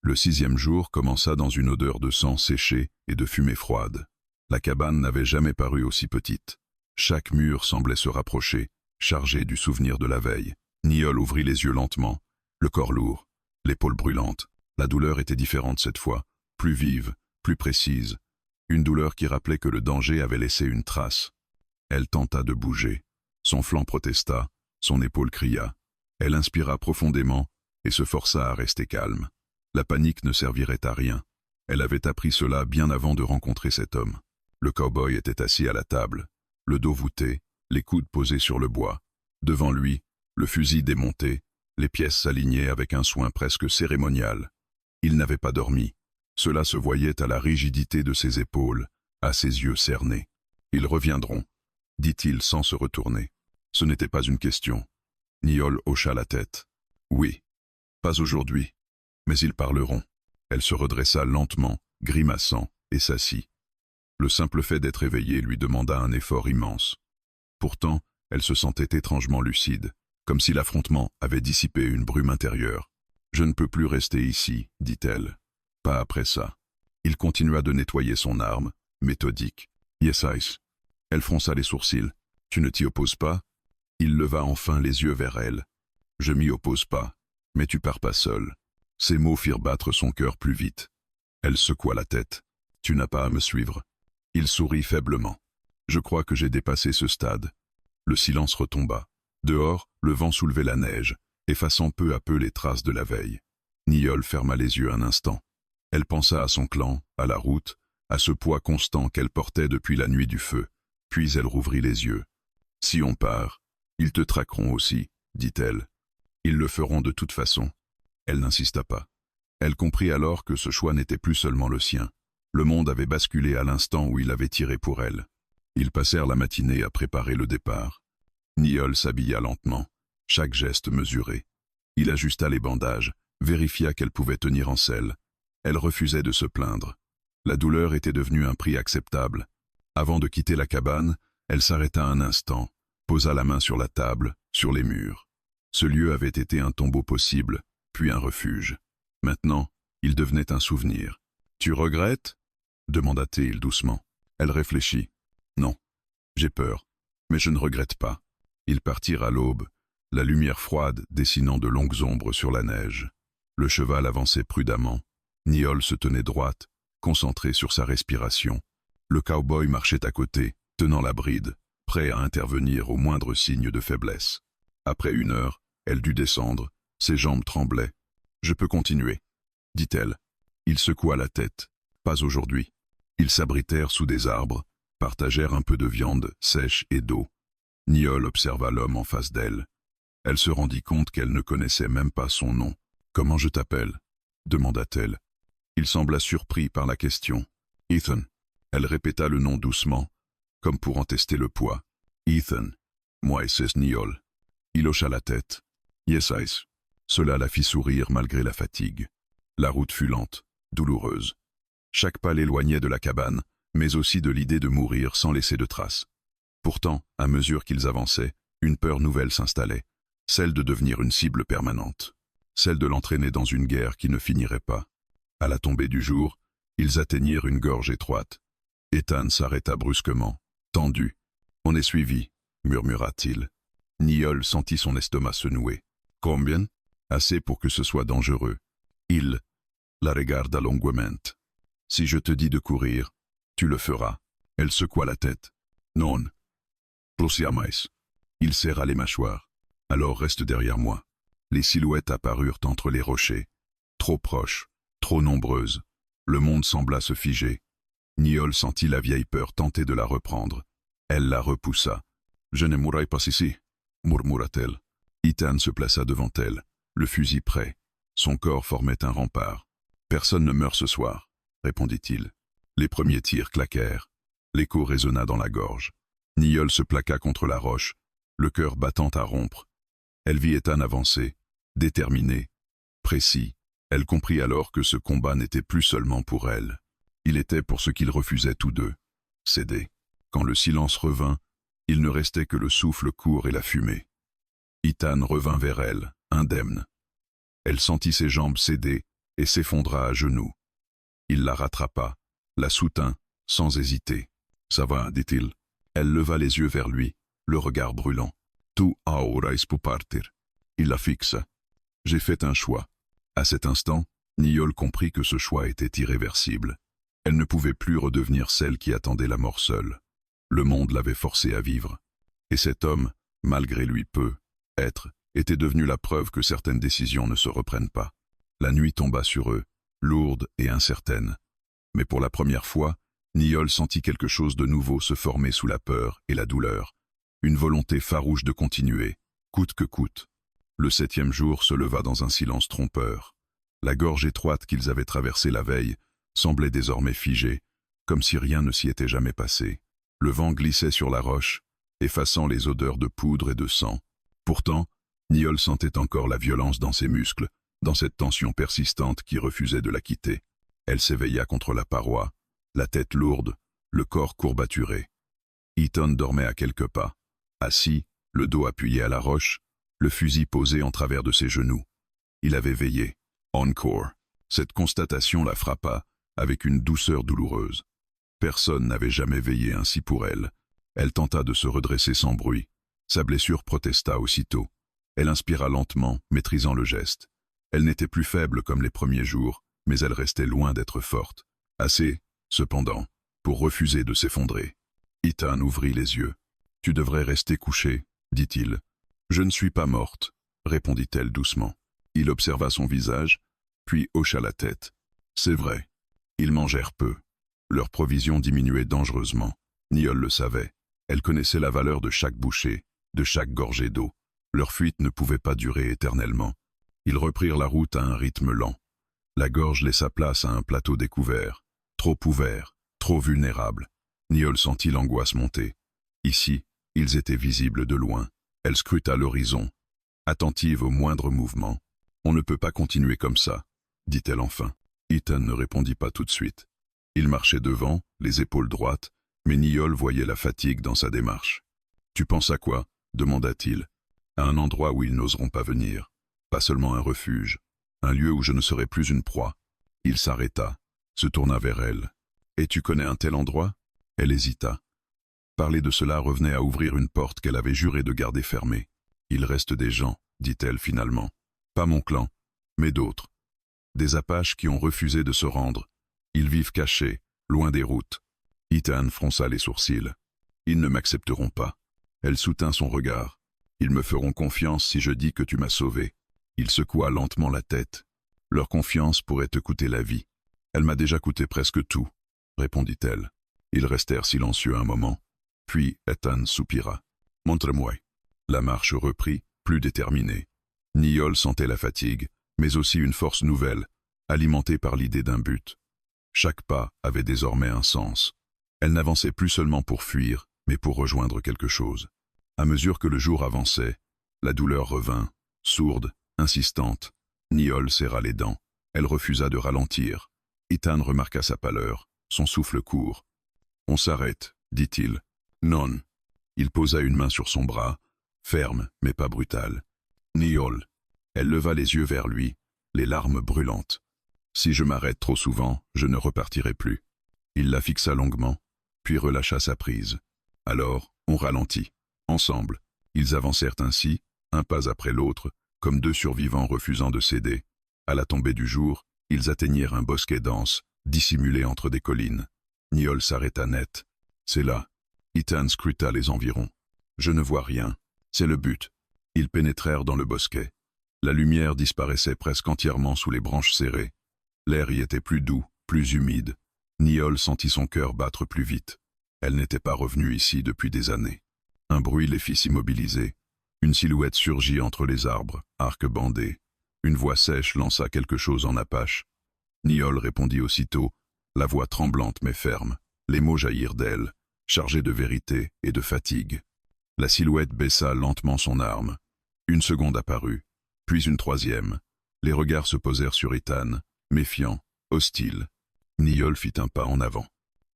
Le 6e jour commença dans une odeur de sang séché et de fumée froide. La cabane n'avait jamais paru aussi petite. Chaque mur semblait se rapprocher, chargé du souvenir de la veille. Niall ouvrit les yeux lentement, le corps lourd, l'épaule brûlante. La douleur était différente cette fois, plus vive, plus précise. Une douleur qui rappelait que le danger avait laissé une trace. Elle tenta de bouger. Son flanc protesta, son épaule cria. Elle inspira profondément et se força à rester calme. La panique ne servirait à rien. Elle avait appris cela bien avant de rencontrer cet homme. Le cow-boy était assis à la table, le dos voûté, les coudes posés sur le bois. Devant lui, le fusil démonté, les pièces s'alignaient avec un soin presque cérémonial. Il n'avait pas dormi. Cela se voyait à la rigidité de ses épaules, à ses yeux cernés. « Ils reviendront », dit-il sans se retourner. Ce n'était pas une question. Niall hocha la tête. « Oui, pas aujourd'hui, mais ils parleront. » Elle se redressa lentement, grimaçant, et s'assit. Le simple fait d'être éveillée lui demanda un effort immense. Pourtant, elle se sentait étrangement lucide, comme si l'affrontement avait dissipé une brume intérieure. « Je ne peux plus rester ici, dit-elle. Pas après ça. » Il continua de nettoyer son arme, méthodique. « Yes, Ice. » Elle fronça les sourcils. « Tu ne t'y opposes pas ?» Il leva enfin les yeux vers elle. « Je m'y oppose pas, mais tu pars pas seul. » Ces mots firent battre son cœur plus vite. Elle secoua la tête. « Tu n'as pas à me suivre. » Il sourit faiblement. « Je crois que j'ai dépassé ce stade. » Le silence retomba. Dehors, le vent soulevait la neige, effaçant peu à peu les traces de la veille. Niall ferma les yeux un instant. Elle pensa à son clan, à la route, à ce poids constant qu'elle portait depuis la nuit du feu. Puis elle rouvrit les yeux. « Si on part, ils te traqueront aussi, » dit-elle. « Ils le feront de toute façon. » Elle n'insista pas. Elle comprit alors que ce choix n'était plus seulement le sien. Le monde avait basculé à l'instant où il avait tiré pour elle. Ils passèrent la matinée à préparer le départ. Niall s'habilla lentement, chaque geste mesuré. Il ajusta les bandages, vérifia qu'elle pouvait tenir en selle. Elle refusait de se plaindre. La douleur était devenue un prix acceptable. Avant de quitter la cabane, elle s'arrêta un instant, posa la main sur la table, sur les murs. Ce lieu avait été un tombeau possible, puis un refuge. Maintenant, il devenait un souvenir. « Tu regrettes ?» demanda-t-il doucement. Elle réfléchit. « Non, j'ai peur, mais je ne regrette pas. » Ils partirent à l'aube, la lumière froide dessinant de longues ombres sur la neige. Le cheval avançait prudemment. Niall se tenait droite, concentrée sur sa respiration. Le cow-boy marchait à côté, tenant la bride, prêt à intervenir au moindre signe de faiblesse. Après 1 heure, elle dut descendre, ses jambes tremblaient. « Je peux continuer, » dit-elle. Il secoua la tête. Pas aujourd'hui. Ils s'abritèrent sous des arbres, partagèrent un peu de viande sèche et d'eau. Niall observa l'homme en face d'elle. Elle se rendit compte qu'elle ne connaissait même pas son nom. « Comment je t'appelle » demanda-t-elle. Il sembla surpris par la question. « Ethan ». Elle répéta le nom doucement, comme pour en tester le poids. « Ethan. Moi, c'est Niall. » Il hocha la tête. « Yes, Ice. » Cela la fit sourire malgré la fatigue. La route fut lente, douloureuse. Chaque pas l'éloignait de la cabane, mais aussi de l'idée de mourir sans laisser de traces. Pourtant, à mesure qu'ils avançaient, une peur nouvelle s'installait, celle de devenir une cible permanente, celle de l'entraîner dans une guerre qui ne finirait pas. À la tombée du jour, ils atteignirent une gorge étroite. Ethan s'arrêta brusquement, tendu. « On est suivi » murmura-t-il. Niall sentit son estomac se nouer. « Combien » ? Assez pour que ce soit dangereux. Il la regarda longuement. « Si je te dis de courir, tu le feras. » Elle secoua la tête. « Non. » Prossiamais. Il serra les mâchoires. « Alors reste derrière moi. » Les silhouettes apparurent entre les rochers. Trop proches, trop nombreuses. Le monde sembla se figer. Niall sentit la vieille peur tenter de la reprendre. Elle la repoussa. « Je ne mourrai pas ici, » murmura-t-elle. Ethan se plaça devant elle, le fusil prêt. Son corps formait un rempart. « Personne ne meurt ce soir, » répondit-il. Les premiers tirs claquèrent. L'écho résonna dans la gorge. Niall se plaqua contre la roche, le cœur battant à rompre. Elle vit Ethan avancer, déterminé, précis. Elle comprit alors que ce combat n'était plus seulement pour elle. Il était pour ce qu'ils refusaient tous deux. Céder. Quand le silence revint, il ne restait que le souffle court et la fumée. Ethan revint vers elle, indemne. Elle sentit ses jambes céder et s'effondra à genoux. Il la rattrapa, la soutint, sans hésiter. « Ça va » dit-il. Elle leva les yeux vers lui, le regard brûlant. « Tu aurais pu partir. » Il la fixa. « J'ai fait un choix. » À cet instant, Niall comprit que ce choix était irréversible. Elle ne pouvait plus redevenir celle qui attendait la mort seule. Le monde l'avait forcée à vivre. Et cet homme, malgré lui peu, était devenu la preuve que certaines décisions ne se reprennent pas. La nuit tomba sur eux, lourde et incertaine. Mais pour la première fois, Niall sentit quelque chose de nouveau se former sous la peur et la douleur. Une volonté farouche de continuer, coûte que coûte. Le 7e jour se leva dans un silence trompeur. La gorge étroite qu'ils avaient traversée la veille semblait désormais figée, comme si rien ne s'y était jamais passé. Le vent glissait sur la roche, effaçant les odeurs de poudre et de sang. Pourtant, Niall sentait encore la violence dans ses muscles, dans cette tension persistante qui refusait de la quitter. Elle s'éveilla contre la paroi, la tête lourde, le corps courbaturé. Ethan dormait à quelques pas, assis, le dos appuyé à la roche, le fusil posé en travers de ses genoux. Il avait veillé. Encore. Cette constatation la frappa avec une douceur douloureuse. Personne n'avait jamais veillé ainsi pour elle. Elle tenta de se redresser sans bruit. Sa blessure protesta aussitôt. Elle inspira lentement, maîtrisant le geste. Elle n'était plus faible comme les premiers jours, mais elle restait loin d'être forte. Assez, cependant, pour refuser de s'effondrer. Ethan ouvrit les yeux. « Tu devrais rester couché, » dit-il. « Je ne suis pas morte, » répondit-elle doucement. Il observa son visage, puis hocha la tête. C'est vrai. Ils mangèrent peu. Leur provision diminuait dangereusement. Niall le savait. Elle connaissait la valeur de chaque bouchée, de chaque gorgée d'eau. Leur fuite ne pouvait pas durer éternellement. Ils reprirent la route à un rythme lent. La gorge laissa place à un plateau découvert, trop ouvert, trop vulnérable. Niall sentit l'angoisse monter. Ici, ils étaient visibles de loin. Elle scruta l'horizon, attentive au moindre mouvement. « On ne peut pas continuer comme ça », dit-elle enfin. Ethan ne répondit pas tout de suite. Il marchait devant, les épaules droites, mais Niall voyait la fatigue dans sa démarche. « Tu penses à quoi » demanda-t-il. « À un endroit où ils n'oseront pas venir. Pas seulement un refuge. Un lieu où je ne serai plus une proie. » Il s'arrêta, se tourna vers elle. « Et tu connais un tel endroit ?» Elle hésita. Parler de cela revenait à ouvrir une porte qu'elle avait juré de garder fermée. « Il reste des gens, » dit-elle finalement. « Pas mon clan, mais d'autres. Des Apaches qui ont refusé de se rendre. Ils vivent cachés, loin des routes. » Ethan fronça les sourcils. « Ils ne m'accepteront pas. » Elle soutint son regard. « Ils me feront confiance si je dis que tu m'as sauvé. » Il secoua lentement la tête. « Leur confiance pourrait te coûter la vie. » Elle m'a déjà coûté presque tout, répondit-elle. Ils restèrent silencieux un moment, puis Ethan soupira. Montre-moi. La marche reprit, plus déterminée. Niall sentait la fatigue, mais aussi une force nouvelle, alimentée par l'idée d'un but. Chaque pas avait désormais un sens. Elle n'avançait plus seulement pour fuir, mais pour rejoindre quelque chose. À mesure que le jour avançait, la douleur revint, sourde, insistante. Niall serra les dents. Elle refusa de ralentir. Ethan remarqua sa pâleur, son souffle court. « On s'arrête, dit-il. »« Non. » Il posa une main sur son bras, ferme mais pas brutale. « Niall. » Elle leva les yeux vers lui, les larmes brûlantes. « Si je m'arrête trop souvent, je ne repartirai plus. » Il la fixa longuement, puis relâcha sa prise. Alors, on ralentit. Ensemble, ils avancèrent ainsi, un pas après l'autre, comme deux survivants refusant de céder. À la tombée du jour, ils atteignirent un bosquet dense, dissimulé entre des collines. Niall s'arrêta net. « C'est là. » Ethan scruta les environs. « Je ne vois rien. C'est le but. » Ils pénétrèrent dans le bosquet. La lumière disparaissait presque entièrement sous les branches serrées. L'air y était plus doux, plus humide. Niall sentit son cœur battre plus vite. Elle n'était pas revenue ici depuis des années. Un bruit les fit s'immobiliser. Une silhouette surgit entre les arbres, arc bandé. Une voix sèche lança quelque chose en apache. Niall répondit aussitôt, la voix tremblante mais ferme. Les mots jaillirent d'elle, chargés de vérité et de fatigue. La silhouette baissa lentement son arme. Une seconde apparut, puis une troisième. Les regards se posèrent sur Ethan, méfiants, hostiles. Niall fit un pas en avant.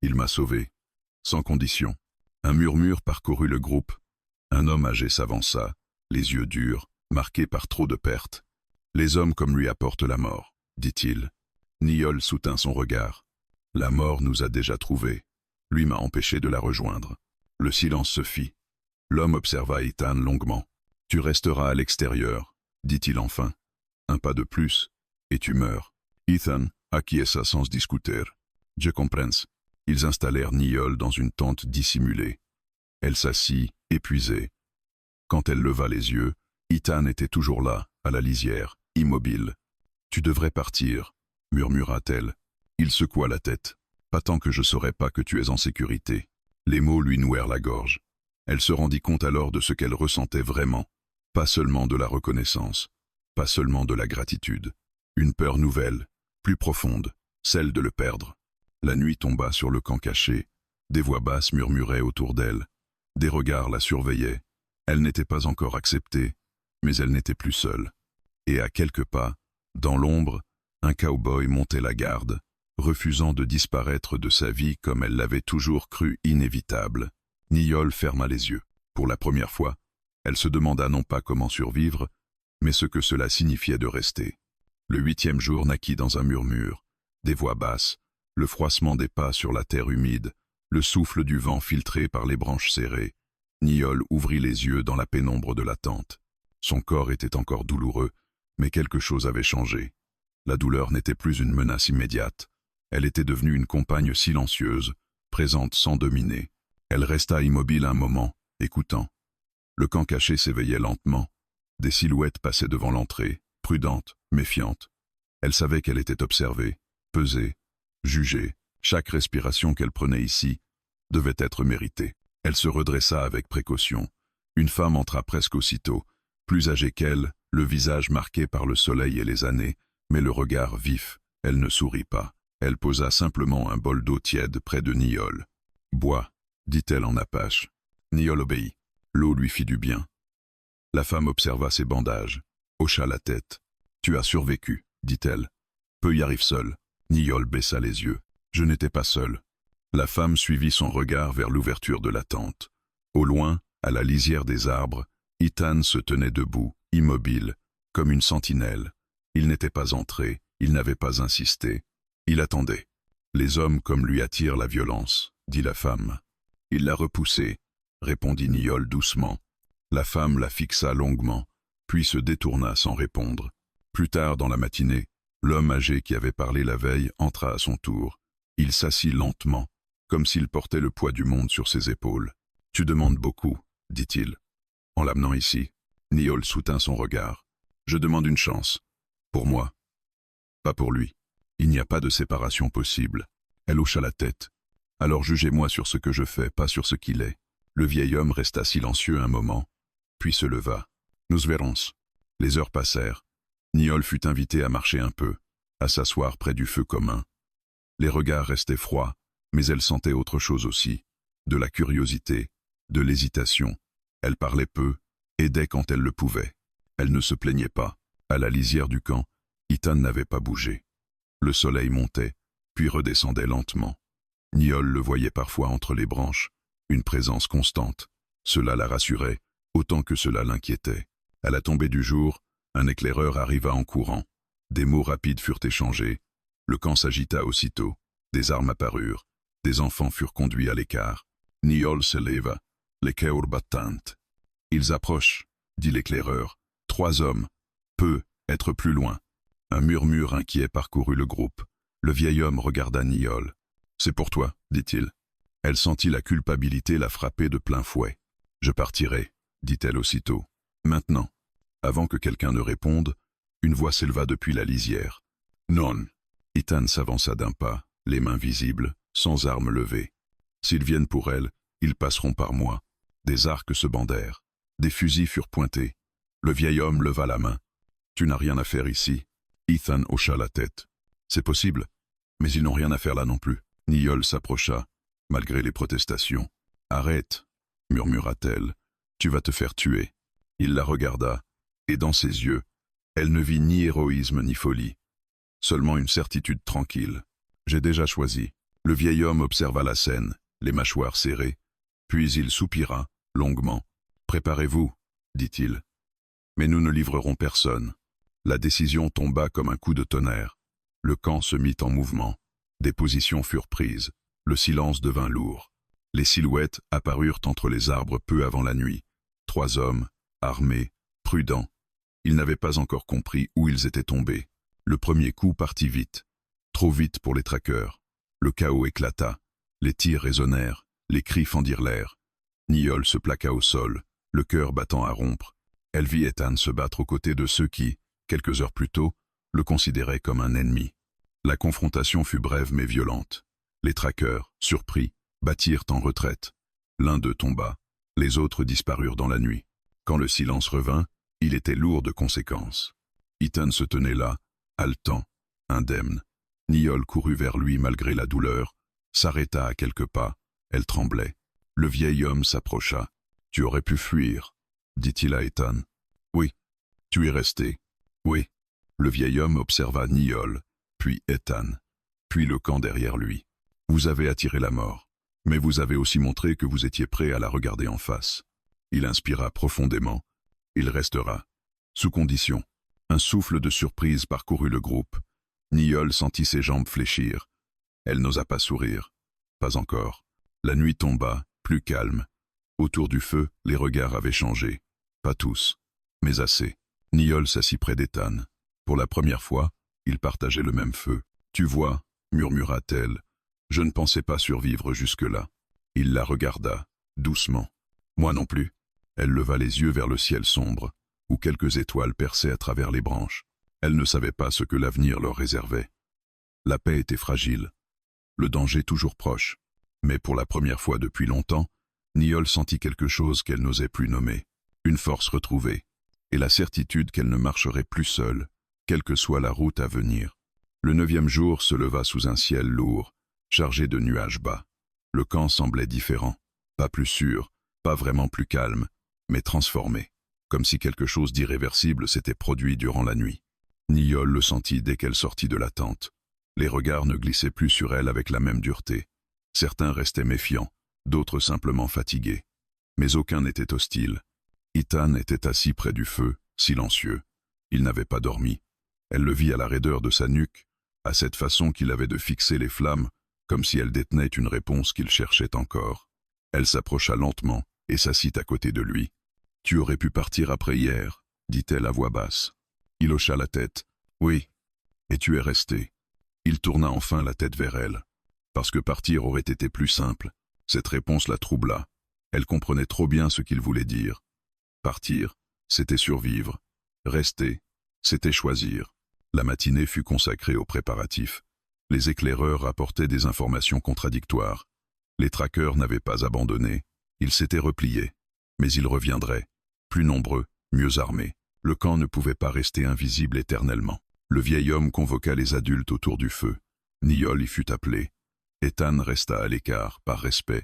Il m'a sauvé. Sans condition. Un murmure parcourut le groupe. Un homme âgé s'avança, les yeux durs, marqués par trop de pertes. Les hommes comme lui apportent la mort, dit-il. Niall soutint son regard. La mort nous a déjà trouvés. Lui m'a empêché de la rejoindre. Le silence se fit. L'homme observa Ethan longuement. Tu resteras à l'extérieur, dit-il enfin. Un pas de plus, et tu meurs. Ethan acquiesça sans discuter. Je comprends. Ils installèrent Niall dans une tente dissimulée. Elle s'assit, épuisée. Quand elle leva les yeux, Ethan était toujours là, à la lisière, immobile. « Tu devrais partir », murmura-t-elle. Il secoua la tête. « Pas tant que je saurais pas que tu es en sécurité. » Les mots lui nouèrent la gorge. Elle se rendit compte alors de ce qu'elle ressentait vraiment. Pas seulement de la reconnaissance, pas seulement de la gratitude. Une peur nouvelle, plus profonde, celle de le perdre. La nuit tomba sur le camp caché. Des voix basses murmuraient autour d'elle. Des regards la surveillaient. Elle n'était pas encore acceptée, mais elle n'était plus seule. Et à quelques pas, dans l'ombre, un cow-boy montait la garde, refusant de disparaître de sa vie comme elle l'avait toujours cru inévitable. Niall ferma les yeux. Pour la première fois, elle se demanda non pas comment survivre, mais ce que cela signifiait de rester. Le 8e jour naquit dans un murmure, des voix basses, le froissement des pas sur la terre humide, le souffle du vent filtré par les branches serrées. Niall ouvrit les yeux dans la pénombre de la tente. Son corps était encore douloureux, mais quelque chose avait changé. La douleur n'était plus une menace immédiate. Elle était devenue une compagne silencieuse, présente sans dominer. Elle resta immobile un moment, écoutant. Le camp caché s'éveillait lentement. Des silhouettes passaient devant l'entrée, prudentes, méfiantes. Elle savait qu'elle était observée, pesée, jugée. Chaque respiration qu'elle prenait ici devait être méritée. Elle se redressa avec précaution. Une femme entra presque aussitôt, plus âgée qu'elle, le visage marqué par le soleil et les années, mais le regard vif. Elle ne sourit pas. Elle posa simplement un bol d'eau tiède près de Niall. « Bois », dit-elle en apache. Niall obéit. L'eau lui fit du bien. La femme observa ses bandages, hocha la tête. « Tu as survécu », dit-elle. « Peu y arrive seul. » Niall baissa les yeux. « Je n'étais pas seul. » La femme suivit son regard vers l'ouverture de la tente. Au loin, à la lisière des arbres, Ethan se tenait debout, immobile, comme une sentinelle. Il n'était pas entré, il n'avait pas insisté. Il attendait. « Les hommes comme lui attirent la violence », dit la femme. « Il l'a repoussé », répondit Niall doucement. La femme la fixa longuement, puis se détourna sans répondre. Plus tard dans la matinée, l'homme âgé qui avait parlé la veille entra à son tour. Il s'assit lentement, comme s'il portait le poids du monde sur ses épaules. « Tu demandes beaucoup, » dit-il. En l'amenant ici, Niall soutint son regard. « Je demande une chance. Pour moi. Pas pour lui. » Il n'y a pas de séparation possible. Elle hocha la tête. Alors jugez-moi sur ce que je fais, pas sur ce qu'il est. Le vieil homme resta silencieux un moment, puis se leva. Nous verrons. Les heures passèrent. Niol fut invité à marcher un peu, à s'asseoir près du feu commun. Les regards restaient froids, mais elle sentait autre chose aussi, de la curiosité, de l'hésitation. Elle parlait peu, aidait quand elle le pouvait. Elle ne se plaignait pas. À la lisière du camp, Ethan n'avait pas bougé. Le soleil montait, puis redescendait lentement. Niol le voyait parfois entre les branches, une présence constante. Cela la rassurait, autant que cela l'inquiétait. À la tombée du jour, un éclaireur arriva en courant. Des mots rapides furent échangés. Le camp s'agita aussitôt. Des armes apparurent. Des enfants furent conduits à l'écart. Niol se leva. Les cœurs battant. Ils approchent, dit l'éclaireur. 3 hommes. Peu, être plus loin. Un murmure inquiet parcourut le groupe. Le vieil homme regarda Niol. C'est pour toi, dit-il. Elle sentit la culpabilité la frapper de plein fouet. Je partirai, dit-elle aussitôt. Maintenant. Avant que quelqu'un ne réponde, une voix s'éleva depuis la lisière. Non. Ethan s'avança d'un pas, les mains visibles, sans armes levées. S'ils viennent pour elle, ils passeront par moi. Des arcs se bandèrent. Des fusils furent pointés. Le vieil homme leva la main. Tu n'as rien à faire ici. Ethan hocha la tête. C'est possible, mais ils n'ont rien à faire là non plus. Niol s'approcha, malgré les protestations. Arrête, murmura-t-elle. Tu vas te faire tuer. Il la regarda, et dans ses yeux, elle ne vit ni héroïsme ni folie. Seulement une certitude tranquille. J'ai déjà choisi. Le vieil homme observa la scène, les mâchoires serrées. Puis il soupira, longuement. Préparez-vous, dit-il. Mais nous ne livrerons personne. La décision tomba comme un coup de tonnerre. Le camp se mit en mouvement. Des positions furent prises. Le silence devint lourd. Les silhouettes apparurent entre les arbres peu avant la nuit. 3 hommes, armés, prudents. Ils n'avaient pas encore compris où ils étaient tombés. Le premier coup partit vite. Trop vite pour les traqueurs. Le chaos éclata. Les tirs résonnèrent. Les cris fendirent l'air. Niol se plaqua au sol, le cœur battant à rompre. Elle vit Ethan se battre aux côtés de ceux qui, quelques heures plus tôt, le considéraient comme un ennemi. La confrontation fut brève mais violente. Les traqueurs, surpris, battirent en retraite. L'un d'eux tomba. Les autres disparurent dans la nuit. Quand le silence revint, il était lourd de conséquences. Ethan se tenait là, haletant, indemne. Niol courut vers lui malgré la douleur, s'arrêta à quelques pas. Elle tremblait. Le vieil homme s'approcha. « Tu aurais pu fuir, dit-il à Ethan. « Oui. Tu es resté. »« Oui. » Le vieil homme observa Niol, puis Ethan, puis le camp derrière lui. « Vous avez attiré la mort, mais vous avez aussi montré que vous étiez prêt à la regarder en face. » Il inspira profondément. Il restera. Sous condition. Un souffle de surprise parcourut le groupe. Niol sentit ses jambes fléchir. Elle n'osa pas sourire. Pas encore. La nuit tomba, plus calme. Autour du feu, les regards avaient changé. Pas tous, mais assez. Niol s'assit près d'Ethan. Pour la première fois, ils partageaient le même feu. « Tu vois, murmura-t-elle, je ne pensais pas survivre jusque-là. » Il la regarda, doucement. « Moi non plus. » Elle leva les yeux vers le ciel sombre, où quelques étoiles perçaient à travers les branches. Elle ne savait pas ce que l'avenir leur réservait. La paix était fragile, le danger toujours proche. Mais pour la première fois depuis longtemps, Niol sentit quelque chose qu'elle n'osait plus nommer. Une force retrouvée, et la certitude qu'elle ne marcherait plus seule, quelle que soit la route à venir. Le 9e jour se leva sous un ciel lourd, chargé de nuages bas. Le camp semblait différent, pas plus sûr, pas vraiment plus calme, mais transformé, comme si quelque chose d'irréversible s'était produit durant la nuit. Niol le sentit dès qu'elle sortit de la tente. Les regards ne glissaient plus sur elle avec la même dureté. Certains restaient méfiants, d'autres simplement fatigués. Mais aucun n'était hostile. Ethan était assis près du feu, silencieux. Il n'avait pas dormi. Elle le vit à la raideur de sa nuque, à cette façon qu'il avait de fixer les flammes, comme si elle détenait une réponse qu'il cherchait encore. Elle s'approcha lentement et s'assit à côté de lui. « Tu aurais pu partir après hier, » dit-elle à voix basse. Il hocha la tête. « Oui. Et tu es resté. » Il tourna enfin la tête vers elle. Parce que partir aurait été plus simple. Cette réponse la troubla. Elle comprenait trop bien ce qu'il voulait dire. Partir, c'était survivre. Rester, c'était choisir. La matinée fut consacrée aux préparatifs. Les éclaireurs rapportaient des informations contradictoires. Les traqueurs n'avaient pas abandonné, ils s'étaient repliés. Mais ils reviendraient, plus nombreux, mieux armés. Le camp ne pouvait pas rester invisible éternellement. Le vieil homme convoqua les adultes autour du feu. Niall y fut appelé. Ethan resta à l'écart, par respect,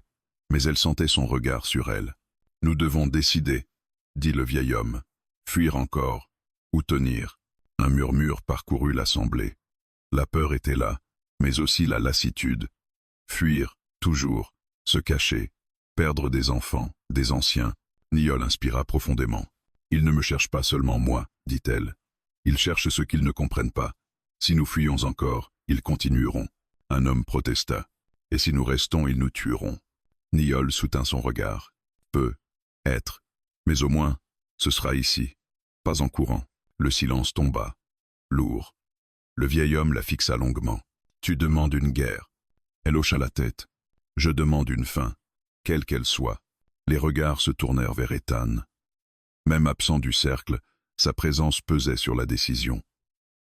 mais elle sentait son regard sur elle. « Nous devons décider, » dit le vieil homme. « Fuir encore, ou tenir ?» Un murmure parcourut l'assemblée. La peur était là, mais aussi la lassitude. Fuir, toujours, se cacher, perdre des enfants, des anciens. Niall inspira profondément. « Ils ne me cherchent pas seulement moi, dit-elle. Ils cherchent ceux qu'ils ne comprennent pas. Si nous fuyons encore, ils continueront. » Un homme protesta. « Et si nous restons, ils nous tueront. » Niall soutint son regard. « Peut être. Mais au moins, ce sera ici. » Pas en courant. Le silence tomba. Lourd. Le vieil homme la fixa longuement. « Tu demandes une guerre. » Elle hocha la tête. « Je demande une fin, quelle qu'elle soit. » Les regards se tournèrent vers Ethan. Même absent du cercle, sa présence pesait sur la décision.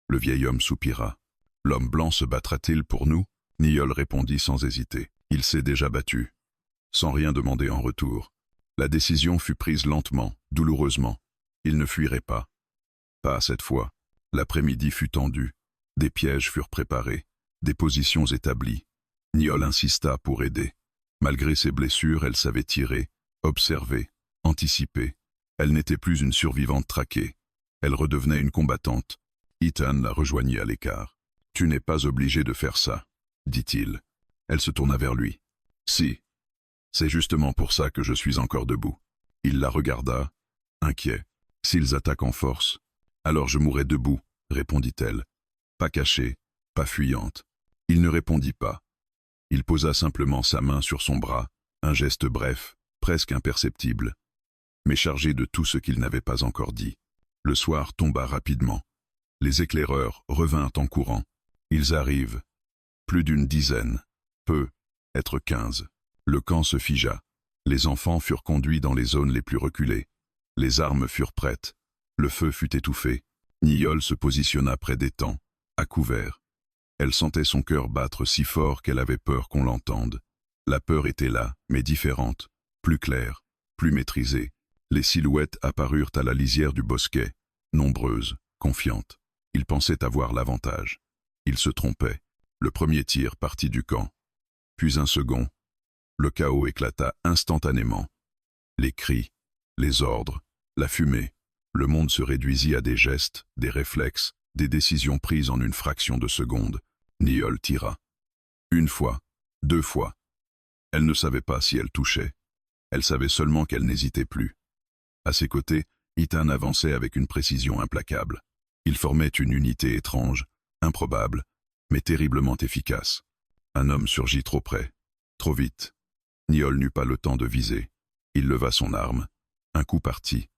Le vieil homme soupira. « L'homme blanc se battra-t-il pour nous ?» Niall répondit sans hésiter. « Il s'est déjà battu. » Sans rien demander en retour. La décision fut prise lentement, douloureusement. Il ne fuirait pas. Pas cette fois. L'après-midi fut tendu. Des pièges furent préparés, des positions établies. Niall insista pour aider. Malgré ses blessures, elle savait tirer, observer, anticiper. Elle n'était plus une survivante traquée. Elle redevenait une combattante. Ethan la rejoignit à l'écart. « Tu n'es pas obligé de faire ça, » dit-il. Elle se tourna vers lui. « Si. C'est justement pour ça que je suis encore debout. » Il la regarda, inquiet. « S'ils attaquent en force, alors je mourrai debout, » répondit-elle. Pas cachée, pas fuyante. Il ne répondit pas. Il posa simplement sa main sur son bras, un geste bref, presque imperceptible, mais chargé de tout ce qu'il n'avait pas encore dit. Le soir tomba rapidement. Les éclaireurs revinrent en courant. Ils arrivent. Plus d'une dizaine. Peu, être 15. Le camp se figea. Les enfants furent conduits dans les zones les plus reculées. Les armes furent prêtes. Le feu fut étouffé. Niall se positionna près d'étang, à couvert. Elle sentait son cœur battre si fort qu'elle avait peur qu'on l'entende. La peur était là, mais différente, plus claire, plus maîtrisée. Les silhouettes apparurent à la lisière du bosquet, nombreuses, confiantes. Il pensait avoir l'avantage. Il se trompait. Le premier tir partit du camp. Puis un second. Le chaos éclata instantanément. Les cris, les ordres, la fumée. Le monde se réduisit à des gestes, des réflexes, des décisions prises en une fraction de seconde. Niall tira. Une fois, 2 fois. Elle ne savait pas si elle touchait. Elle savait seulement qu'elle n'hésitait plus. À ses côtés, Ethan avançait avec une précision implacable. Il formait une unité étrange, improbable, mais terriblement efficace. Un homme surgit trop près, trop vite. Niall n'eut pas le temps de viser. Il leva son arme. Un coup partit.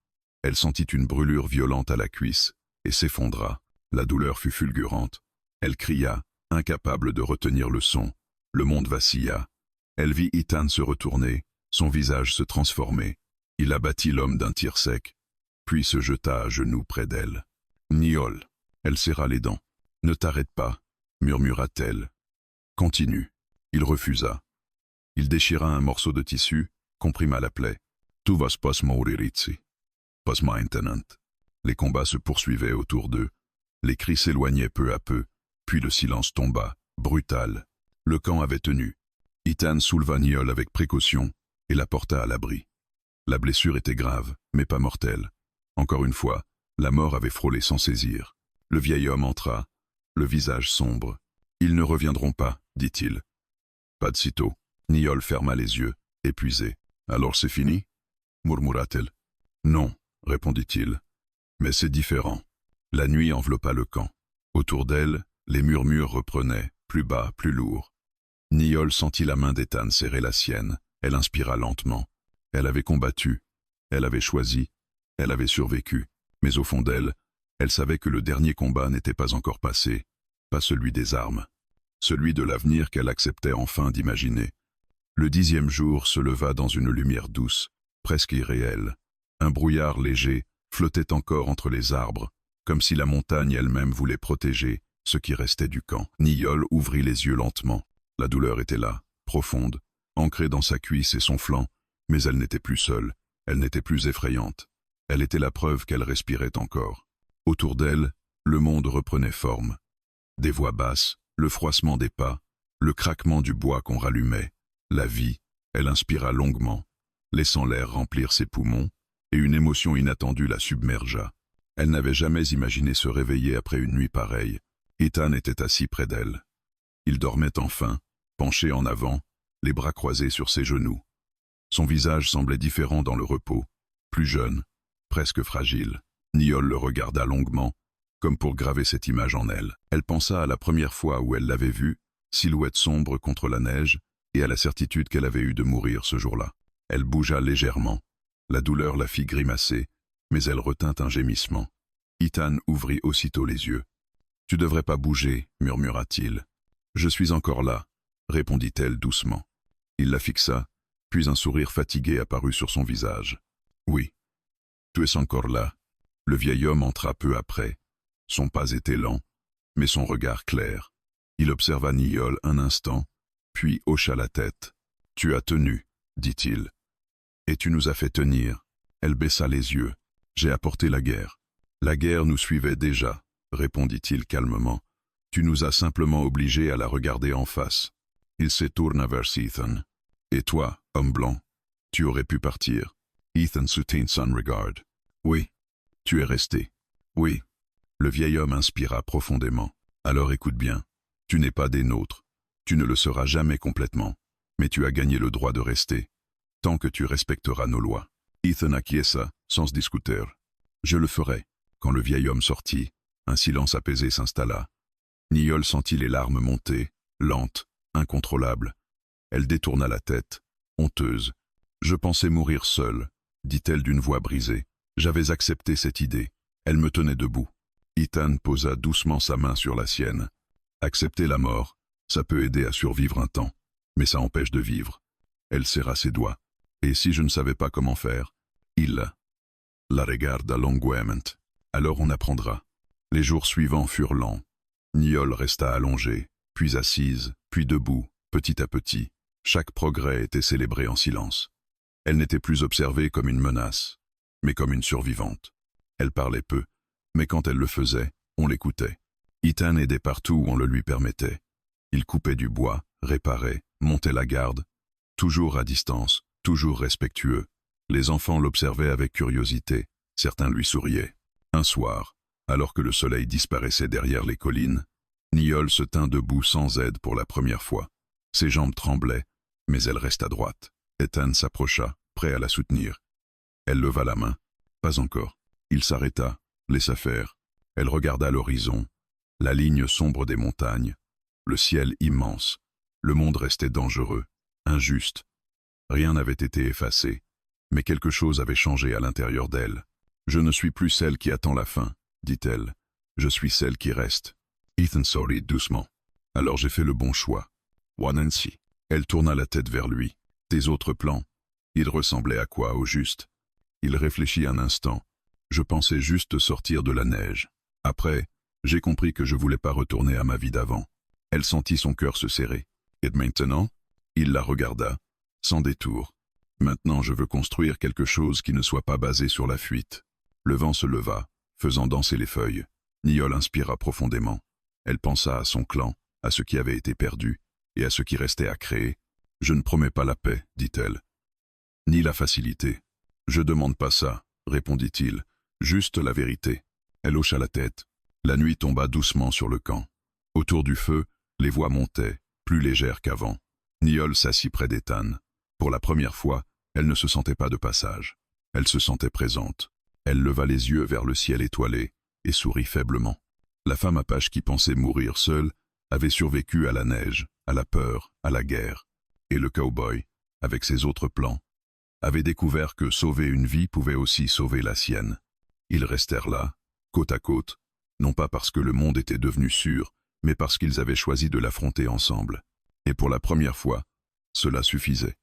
Elle sentit une brûlure violente à la cuisse et s'effondra. La douleur fut fulgurante. Elle cria, incapable de retenir le son. Le monde vacilla. Elle vit Ethan se retourner, son visage se transformer. Il abattit l'homme d'un tir sec, puis se jeta à genoux près d'elle. « Niall !» Elle serra les dents. « Ne t'arrête pas !» murmura-t-elle. « Continue. » Il refusa. Il déchira un morceau de tissu, comprima la plaie. « Tu vas pas mourir ici. Pas maintenant. » Les combats se poursuivaient autour d'eux. Les cris s'éloignaient peu à peu, puis le silence tomba, brutal. Le camp avait tenu. Ethan souleva Niall avec précaution et la porta à l'abri. La blessure était grave, mais pas mortelle. Encore une fois, la mort avait frôlé sans saisir. Le vieil homme entra, le visage sombre. « Ils ne reviendront pas, dit-il. » Pas de sitôt. Niall ferma les yeux, épuisé. « Alors c'est fini » murmura-t-elle. « Non, répondit-il. Mais c'est différent. » La nuit enveloppa le camp. Autour d'elle, les murmures reprenaient, plus bas, plus lourds. Niall sentit la main d'Ethan serrer la sienne. Elle inspira lentement. Elle avait combattu, elle avait choisi, elle avait survécu. Mais au fond d'elle, elle savait que le dernier combat n'était pas encore passé, pas celui des armes, celui de l'avenir qu'elle acceptait enfin d'imaginer. Le 10e jour se leva dans une lumière douce, presque irréelle. Un brouillard léger flottait encore entre les arbres, comme si la montagne elle-même voulait protéger ce qui restait du camp. Niol ouvrit les yeux lentement. La douleur était là, profonde, ancrée dans sa cuisse et son flanc, mais elle n'était plus seule, elle n'était plus effrayante. Elle était la preuve qu'elle respirait encore. Autour d'elle, le monde reprenait forme. Des voix basses, le froissement des pas, le craquement du bois qu'on rallumait, la vie, elle inspira longuement, laissant l'air remplir ses poumons, et une émotion inattendue la submergea. Elle n'avait jamais imaginé se réveiller après une nuit pareille. Ethan était assis près d'elle. Il dormait enfin, penché en avant, les bras croisés sur ses genoux. Son visage semblait différent dans le repos, plus jeune, presque fragile. Niol le regarda longuement, comme pour graver cette image en elle. Elle pensa à la première fois où elle l'avait vu, silhouette sombre contre la neige, et à la certitude qu'elle avait eue de mourir ce jour-là. Elle bougea légèrement. La douleur la fit grimacer, mais elle retint un gémissement. Ethan ouvrit aussitôt les yeux. « Tu devrais pas bouger, murmura-t-il. « Je suis encore là, répondit-elle doucement. Il la fixa, puis un sourire fatigué apparut sur son visage. « Oui, tu es encore là. » Le vieil homme entra peu après. Son pas était lent, mais son regard clair. Il observa Niol un instant, puis hocha la tête. « Tu as tenu, dit-il. Et tu nous as fait tenir. » Elle baissa les yeux. « J'ai apporté la guerre. »« La guerre nous suivait déjà, répondit-il calmement. Tu nous as simplement obligés à la regarder en face. » Il se tourna vers Ethan. « Et toi, homme blanc, tu aurais pu partir. » Ethan soutint son regard. « Oui. » « Tu es resté. »« Oui. » Le vieil homme inspira profondément. « Alors écoute bien. Tu n'es pas des nôtres. Tu ne le seras jamais complètement. Mais tu as gagné le droit de rester, tant que tu respecteras nos lois. » Ethan acquiesça, sans se discuter. « Je le ferai. » Quand le vieil homme sortit, un silence apaisé s'installa. Niol sentit les larmes monter, lentes, incontrôlables. Elle détourna la tête, honteuse. « Je pensais mourir seule, » dit-elle d'une voix brisée. J'avais accepté cette idée. Elle me tenait debout. Ethan posa doucement sa main sur la sienne. Accepter la mort, ça peut aider à survivre un temps, mais ça empêche de vivre. Elle serra ses doigts. Et si je ne savais pas comment faire, il la regarda longuement. Alors on apprendra. Les jours suivants furent lents. Niol resta allongée, puis assise, puis debout, petit à petit. Chaque progrès était célébré en silence. Elle n'était plus observée comme une menace, mais comme une survivante. Elle parlait peu, mais quand elle le faisait, on l'écoutait. Ethan aidait partout où on le lui permettait. Il coupait du bois, réparait, montait la garde, toujours à distance, toujours respectueux. Les enfants l'observaient avec curiosité, certains lui souriaient. Un soir, alors que le soleil disparaissait derrière les collines, Niol se tint debout sans aide pour la première fois. Ses jambes tremblaient, mais elle resta droite. Ethan s'approcha, prêt à la soutenir. Elle leva la main. Pas encore. Il s'arrêta, laissa faire. Elle regarda l'horizon, la ligne sombre des montagnes, le ciel immense. Le monde restait dangereux, injuste. Rien n'avait été effacé, mais quelque chose avait changé à l'intérieur d'elle. « Je ne suis plus celle qui attend la fin, » dit-elle. « Je suis celle qui reste. » Ethan sourit doucement. « Alors j'ai fait le bon choix. »« Nancy. » Elle tourna la tête vers lui. « Tes autres plans, ils ressemblaient à quoi au juste ?» Il réfléchit un instant. « Je pensais juste sortir de la neige. Après, j'ai compris que je voulais pas retourner à ma vie d'avant. » Elle sentit son cœur se serrer. « Et maintenant ?» Il la regarda, sans détour. « Maintenant je veux construire quelque chose qui ne soit pas basé sur la fuite. » Le vent se leva, faisant danser les feuilles. Niol inspira profondément. Elle pensa à son clan, à ce qui avait été perdu, et à ce qui restait à créer. « Je ne promets pas la paix, dit-elle, ni la facilité. »« Je demande pas ça, répondit-il, juste la vérité. » Elle hocha la tête. La nuit tomba doucement sur le camp. Autour du feu, les voix montaient, plus légères qu'avant. Niol s'assit près d'Ethan. Pour la première fois, elle ne se sentait pas de passage. Elle se sentait présente. Elle leva les yeux vers le ciel étoilé et sourit faiblement. La femme apache qui pensait mourir seule avait survécu à la neige, à la peur, à la guerre. Et le cow-boy, avec ses autres plans, avait découvert que sauver une vie pouvait aussi sauver la sienne. Ils restèrent là, côte à côte, non pas parce que le monde était devenu sûr, mais parce qu'ils avaient choisi de l'affronter ensemble. Et pour la première fois, cela suffisait.